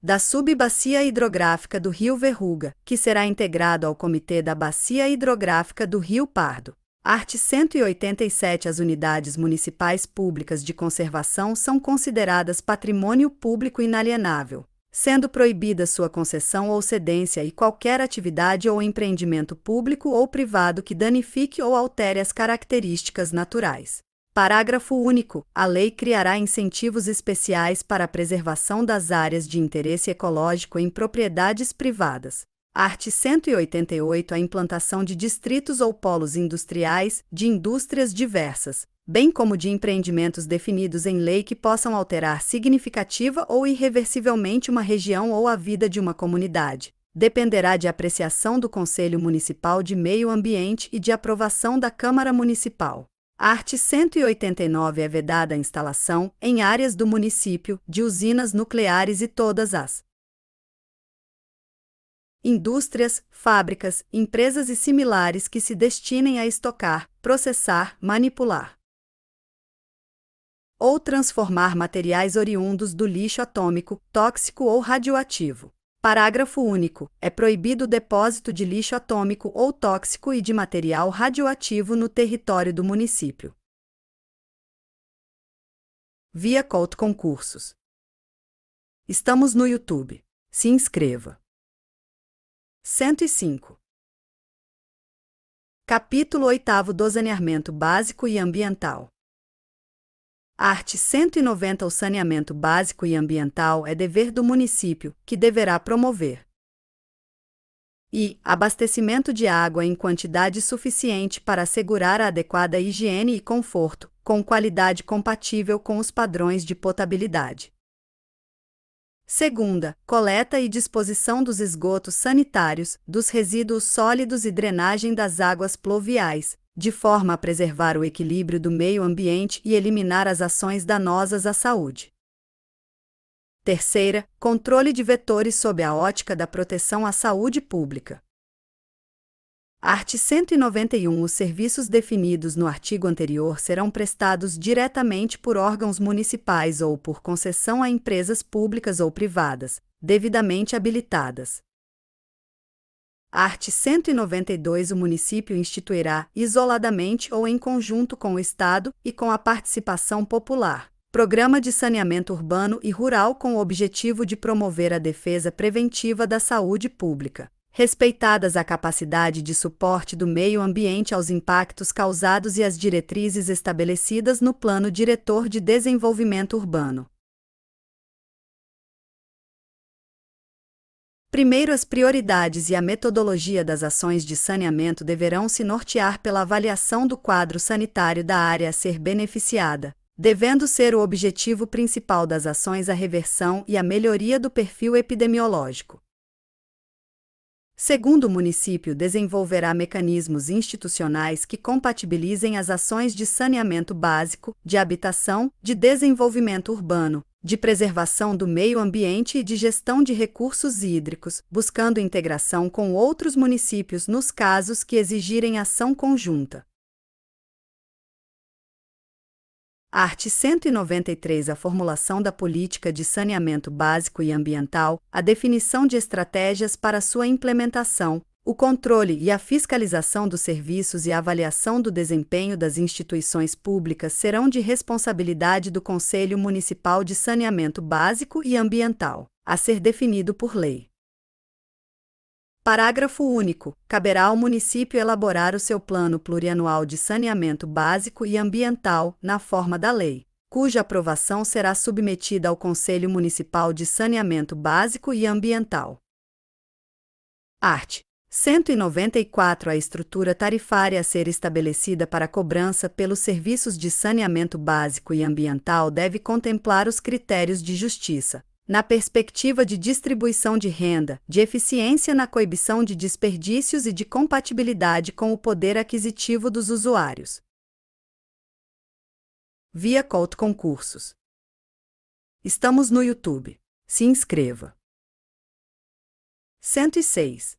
da Subbacia Hidrográfica do Rio Verruga, que será integrado ao Comitê da Bacia Hidrográfica do Rio Pardo. Art. 187. As unidades municipais públicas de conservação são consideradas patrimônio público inalienável, sendo proibida sua concessão ou cedência e qualquer atividade ou empreendimento público ou privado que danifique ou altere as características naturais. Parágrafo único. A lei criará incentivos especiais para a preservação das áreas de interesse ecológico em propriedades privadas. Art. 188. A implantação de distritos ou polos industriais, de indústrias diversas, bem como de empreendimentos definidos em lei que possam alterar significativa ou irreversivelmente uma região ou a vida de uma comunidade, dependerá de apreciação do Conselho Municipal de Meio Ambiente e de aprovação da Câmara Municipal. Art. 189. É vedada a instalação, em áreas do município, de usinas nucleares e todas as indústrias, fábricas, empresas e similares que se destinem a estocar, processar, manipular ou transformar materiais oriundos do lixo atômico, tóxico ou radioativo. Parágrafo único. É proibido o depósito de lixo atômico ou tóxico e de material radioativo no território do município. Via Couto Concursos. Estamos no YouTube. Se inscreva. 105. Capítulo 8º do Saneamento Básico e Ambiental. Art. 190. O saneamento básico e ambiental é dever do município, que deverá promover abastecimento de água em quantidade suficiente para assegurar a adequada higiene e conforto, com qualidade compatível com os padrões de potabilidade. Segunda, coleta e disposição dos esgotos sanitários, dos resíduos sólidos e drenagem das águas pluviais, de forma a preservar o equilíbrio do meio ambiente e eliminar as ações danosas à saúde. Terceira, controle de vetores sob a ótica da proteção à saúde pública. Art. 191. Os serviços definidos no artigo anterior serão prestados diretamente por órgãos municipais ou por concessão a empresas públicas ou privadas, devidamente habilitadas. Art. 192. O município instituirá, isoladamente ou em conjunto com o Estado e com a participação popular, programa de saneamento urbano e rural com o objetivo de promover a defesa preventiva da saúde pública, respeitadas a capacidade de suporte do meio ambiente aos impactos causados e as diretrizes estabelecidas no Plano Diretor de Desenvolvimento Urbano. Primeiro, as prioridades e a metodologia das ações de saneamento deverão se nortear pela avaliação do quadro sanitário da área a ser beneficiada, devendo ser o objetivo principal das ações a reversão e a melhoria do perfil epidemiológico. Segundo, o município desenvolverá mecanismos institucionais que compatibilizem as ações de saneamento básico, de habitação, de desenvolvimento urbano, de preservação do meio ambiente e de gestão de recursos hídricos, buscando integração com outros municípios nos casos que exigirem ação conjunta. Art. 193. A formulação da política de saneamento básico e ambiental, a definição de estratégias para sua implementação, o controle e a fiscalização dos serviços e a avaliação do desempenho das instituições públicas serão de responsabilidade do Conselho Municipal de Saneamento Básico e Ambiental, a ser definido por lei. Parágrafo único. Caberá ao município elaborar o seu plano plurianual de saneamento básico e ambiental, na forma da lei, cuja aprovação será submetida ao Conselho Municipal de Saneamento Básico e Ambiental. Art. 194. A estrutura tarifária a ser estabelecida para cobrança pelos serviços de saneamento básico e ambiental deve contemplar os critérios de justiça, na perspectiva de distribuição de renda, de eficiência na coibição de desperdícios e de compatibilidade com o poder aquisitivo dos usuários. Via Couto Concursos. Estamos no YouTube. Se inscreva. 106.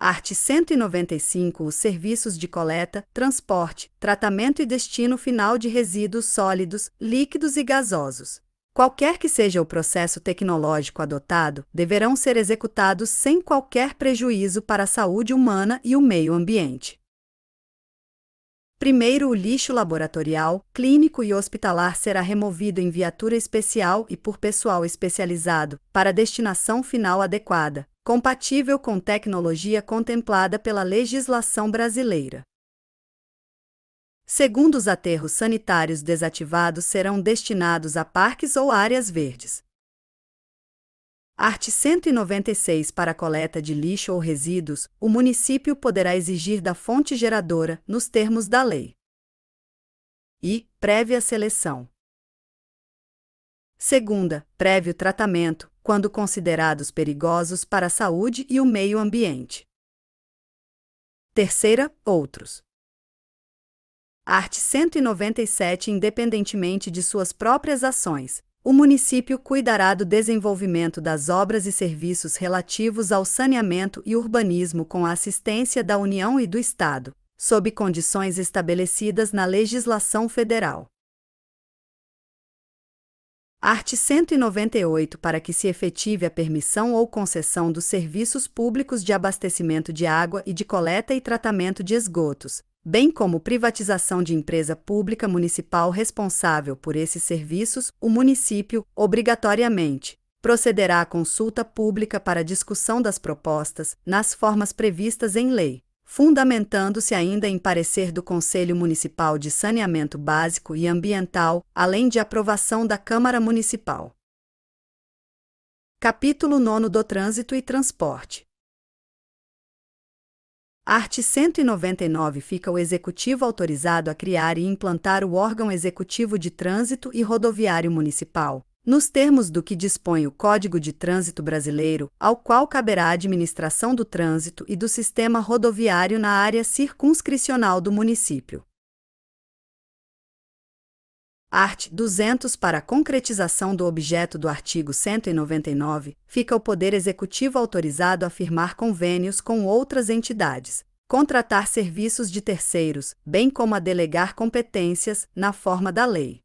Art. 195. Os serviços de coleta, transporte, tratamento e destino final de resíduos sólidos, líquidos e gasosos. Qualquer que seja o processo tecnológico adotado, deverão ser executados sem qualquer prejuízo para a saúde humana e o meio ambiente. Primeiro, o lixo laboratorial, clínico e hospitalar será removido em viatura especial e por pessoal especializado, para destinação final adequada, compatível com tecnologia contemplada pela legislação brasileira. Segundo, os aterros sanitários desativados serão destinados a parques ou áreas verdes. Art. 196. Para a coleta de lixo ou resíduos, o município poderá exigir da fonte geradora, nos termos da lei. E, prévia seleção. Segunda, prévio tratamento, quando considerados perigosos para a saúde e o meio ambiente. Terceira, outros. Art. 197. Independentemente de suas próprias ações, o município cuidará do desenvolvimento das obras e serviços relativos ao saneamento e urbanismo com a assistência da União e do Estado, sob condições estabelecidas na legislação federal. Art. 198. Para que se efetive a permissão ou concessão dos serviços públicos de abastecimento de água e de coleta e tratamento de esgotos, bem como privatização de empresa pública municipal responsável por esses serviços, o município, obrigatoriamente, procederá à consulta pública para discussão das propostas, nas formas previstas em lei, fundamentando-se ainda em parecer do Conselho Municipal de Saneamento Básico e Ambiental, além de aprovação da Câmara Municipal. Capítulo 9 do Trânsito e Transporte. Art. 199. Fica o Executivo autorizado a criar e implantar o órgão executivo de trânsito e rodoviário municipal, nos termos do que dispõe o Código de Trânsito Brasileiro, ao qual caberá a administração do trânsito e do sistema rodoviário na área circunscricional do município. Art. 200. Para a concretização do objeto do artigo 199, fica o Poder Executivo autorizado a firmar convênios com outras entidades, contratar serviços de terceiros, bem como a delegar competências, na forma da lei.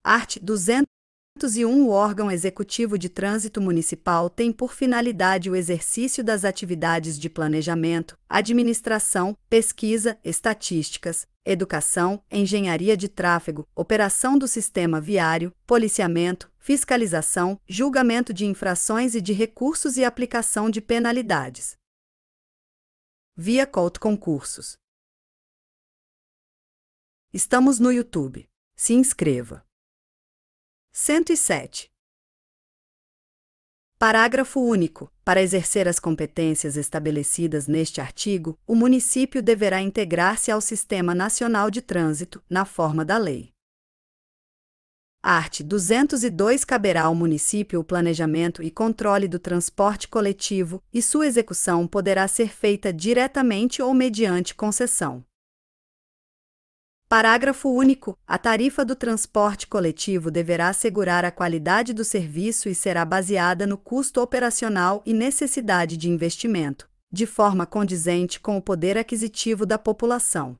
Art. 201. O órgão executivo de trânsito municipal tem por finalidade o exercício das atividades de planejamento, administração, pesquisa, estatísticas, educação, engenharia de tráfego, operação do sistema viário, policiamento, fiscalização, julgamento de infrações e de recursos e aplicação de penalidades. Via Couto Concursos. Estamos no YouTube. Se inscreva. 107. Parágrafo único. Para exercer as competências estabelecidas neste artigo, o município deverá integrar-se ao Sistema Nacional de Trânsito, na forma da lei. Art. 202. Caberá ao município o planejamento e controle do transporte coletivo, e sua execução poderá ser feita diretamente ou mediante concessão. Parágrafo único. A tarifa do transporte coletivo deverá assegurar a qualidade do serviço e será baseada no custo operacional e necessidade de investimento, de forma condizente com o poder aquisitivo da população.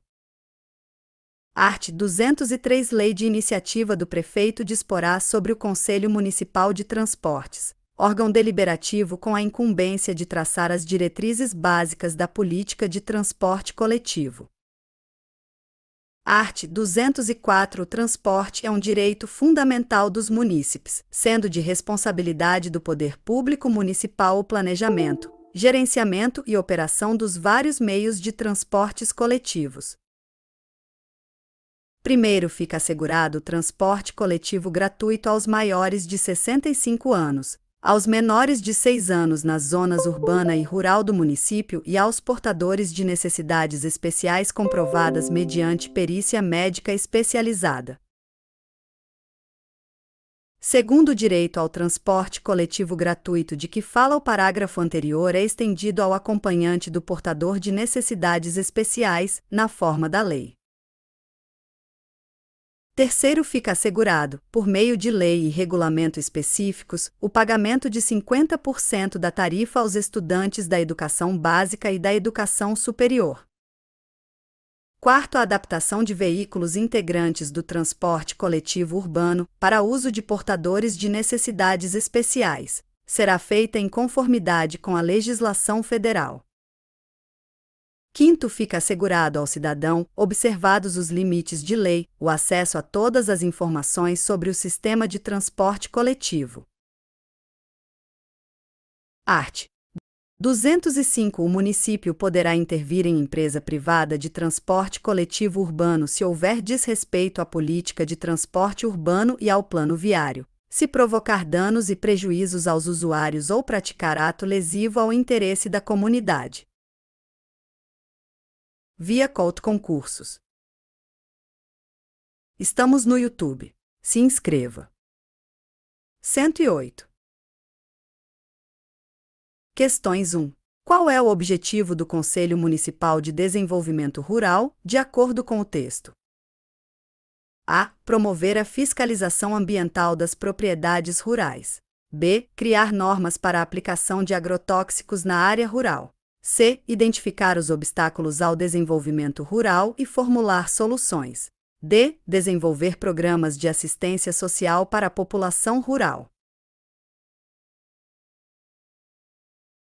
Art. 203. Lei de iniciativa do prefeito disporá sobre o Conselho Municipal de Transportes, órgão deliberativo com a incumbência de traçar as diretrizes básicas da política de transporte coletivo. Art. 204. O transporte é um direito fundamental dos munícipes, sendo de responsabilidade do poder público municipal o planejamento, gerenciamento e operação dos vários meios de transportes coletivos. Primeiro, fica assegurado o transporte coletivo gratuito aos maiores de 65 anos, aos menores de 6 anos nas zonas urbana e rural do município e aos portadores de necessidades especiais comprovadas mediante perícia médica especializada. Segundo, o direito ao transporte coletivo gratuito de que fala o parágrafo anterior é estendido ao acompanhante do portador de necessidades especiais, na forma da lei. Terceiro, fica assegurado, por meio de lei e regulamento específicos, o pagamento de 50% da tarifa aos estudantes da educação básica e da educação superior. Quarto, a adaptação de veículos integrantes do transporte coletivo urbano para uso de portadores de necessidades especiais será feita em conformidade com a legislação federal. Quinto, fica assegurado ao cidadão, observados os limites de lei, o acesso a todas as informações sobre o sistema de transporte coletivo. Art. 205. O município poderá intervir em empresa privada de transporte coletivo urbano se houver desrespeito à política de transporte urbano e ao plano viário, se provocar danos e prejuízos aos usuários ou praticar ato lesivo ao interesse da comunidade. Via Couto Concursos. Estamos no YouTube. Se inscreva. 108. Questões 1. Qual é o objetivo do Conselho Municipal de Desenvolvimento Rural, de acordo com o texto? A. Promover a fiscalização ambiental das propriedades rurais. B. Criar normas para a aplicação de agrotóxicos na área rural. C. Identificar os obstáculos ao desenvolvimento rural e formular soluções. D. Desenvolver programas de assistência social para a população rural.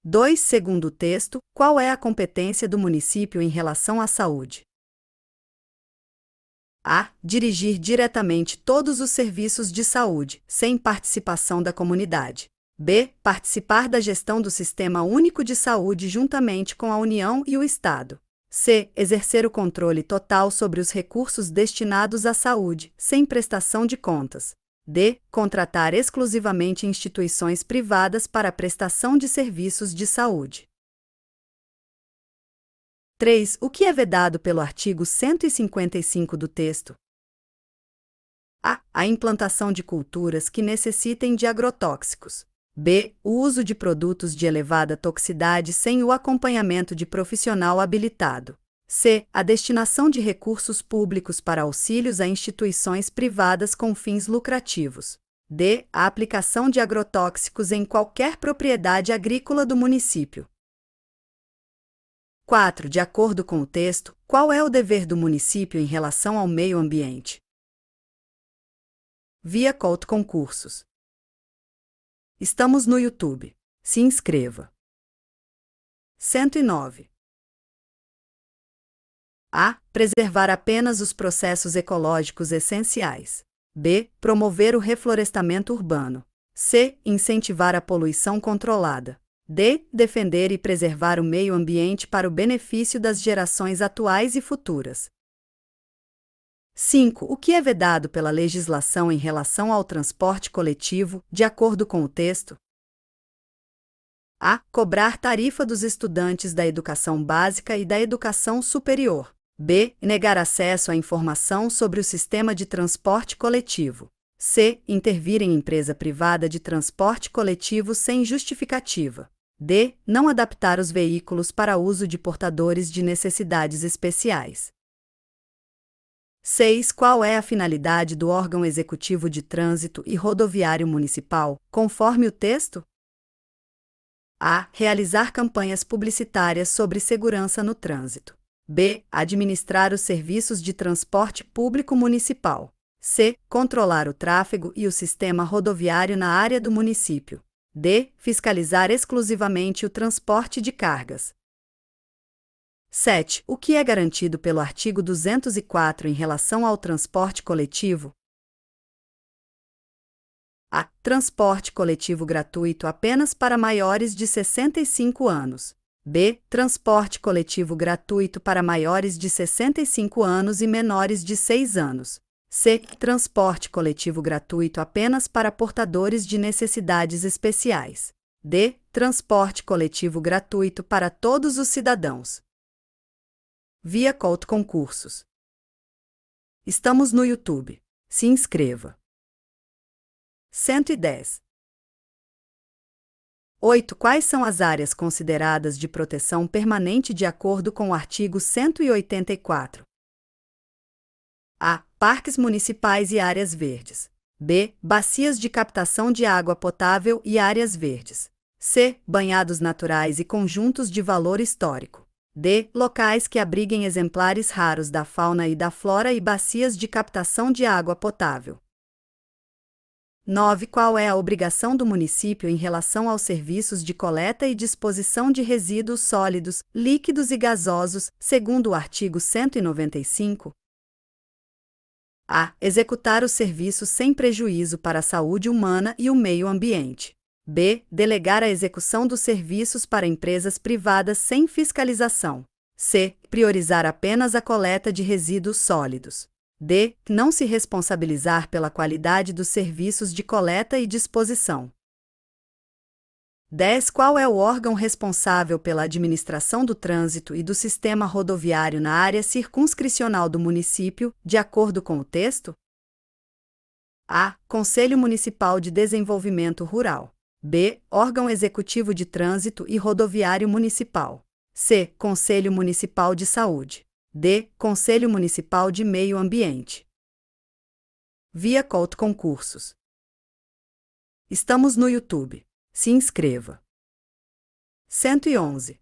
2. Segundo o texto, qual é a competência do município em relação à saúde? A. Dirigir diretamente todos os serviços de saúde, sem participação da comunidade. B. Participar da gestão do Sistema Único de Saúde juntamente com a União e o Estado. C. Exercer o controle total sobre os recursos destinados à saúde, sem prestação de contas. D. Contratar exclusivamente instituições privadas para a prestação de serviços de saúde. 3. O que é vedado pelo artigo 155 do texto? A. A implantação de culturas que necessitem de agrotóxicos. B. O uso de produtos de elevada toxicidade sem o acompanhamento de profissional habilitado. C. A destinação de recursos públicos para auxílios a instituições privadas com fins lucrativos. D. A aplicação de agrotóxicos em qualquer propriedade agrícola do município. 4. De acordo com o texto, qual é o dever do município em relação ao meio ambiente? Via Couto Concursos. Estamos no YouTube. Se inscreva. 109. A. Preservar apenas os processos ecológicos essenciais. B. Promover o reflorestamento urbano. C. Incentivar a poluição controlada. D. Defender e preservar o meio ambiente para o benefício das gerações atuais e futuras. 5. O que é vedado pela legislação em relação ao transporte coletivo, de acordo com o texto? A. Cobrar tarifa dos estudantes da educação básica e da educação superior. B. Negar acesso à informação sobre o sistema de transporte coletivo. C. Intervir em empresa privada de transporte coletivo sem justificativa. D. Não adaptar os veículos para uso de portadores de necessidades especiais. 6. Qual é a finalidade do órgão executivo de trânsito e rodoviário municipal, conforme o texto? A. Realizar campanhas publicitárias sobre segurança no trânsito. B. Administrar os serviços de transporte público municipal. C. Controlar o tráfego e o sistema rodoviário na área do município. D. Fiscalizar exclusivamente o transporte de cargas. 7. O que é garantido pelo artigo 204 em relação ao transporte coletivo? A. Transporte coletivo gratuito apenas para maiores de 65 anos. B. Transporte coletivo gratuito para maiores de 65 anos e menores de 6 anos. C. Transporte coletivo gratuito apenas para portadores de necessidades especiais. D. Transporte coletivo gratuito para todos os cidadãos. Via Couto Concursos. Estamos no YouTube. Se inscreva. 110. 8. Quais são as áreas consideradas de proteção permanente de acordo com o artigo 184? A. Parques municipais e áreas verdes. B. Bacias de captação de água potável e áreas verdes. C. Banhados naturais e conjuntos de valor histórico. D. Locais que abriguem exemplares raros da fauna e da flora e bacias de captação de água potável. 9. Qual é a obrigação do município em relação aos serviços de coleta e disposição de resíduos sólidos, líquidos e gasosos, segundo o artigo 195? A. Executar os serviços sem prejuízo para a saúde humana e o meio ambiente. B. Delegar a execução dos serviços para empresas privadas sem fiscalização. C. Priorizar apenas a coleta de resíduos sólidos. D. Não se responsabilizar pela qualidade dos serviços de coleta e disposição. 10. Qual é o órgão responsável pela administração do trânsito e do sistema rodoviário na área circunscricional do município, de acordo com o texto? A. Conselho Municipal de Desenvolvimento Rural. B. Órgão Executivo de Trânsito e Rodoviário Municipal. C. Conselho Municipal de Saúde. D. Conselho Municipal de Meio Ambiente. Via Couto Concursos. Estamos no YouTube. Se inscreva. 111.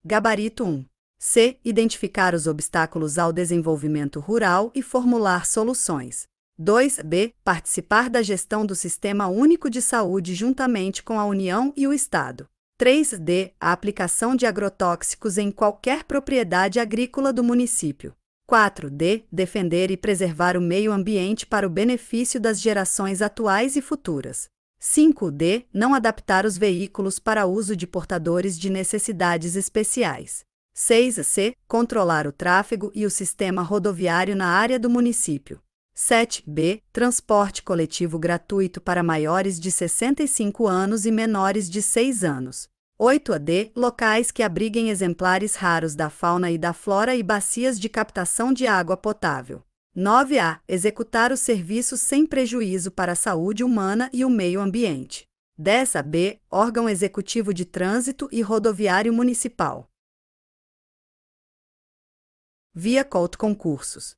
Gabarito 1. C. Identificar os obstáculos ao desenvolvimento rural e formular soluções. 2b. Participar da gestão do Sistema Único de Saúde juntamente com a União e o Estado. 3d. A aplicação de agrotóxicos em qualquer propriedade agrícola do município. 4d. Defender e preservar o meio ambiente para o benefício das gerações atuais e futuras. 5d. Não adaptar os veículos para uso de portadores de necessidades especiais. 6c. Controlar o tráfego e o sistema rodoviário na área do município. 7b. Transporte coletivo gratuito para maiores de 65 anos e menores de 6 anos. 8d. Locais que abriguem exemplares raros da fauna e da flora e bacias de captação de água potável. 9a. Executar os serviços sem prejuízo para a saúde humana e o meio ambiente. 10b. Órgão Executivo de Trânsito e Rodoviário Municipal. Via Couto Concursos.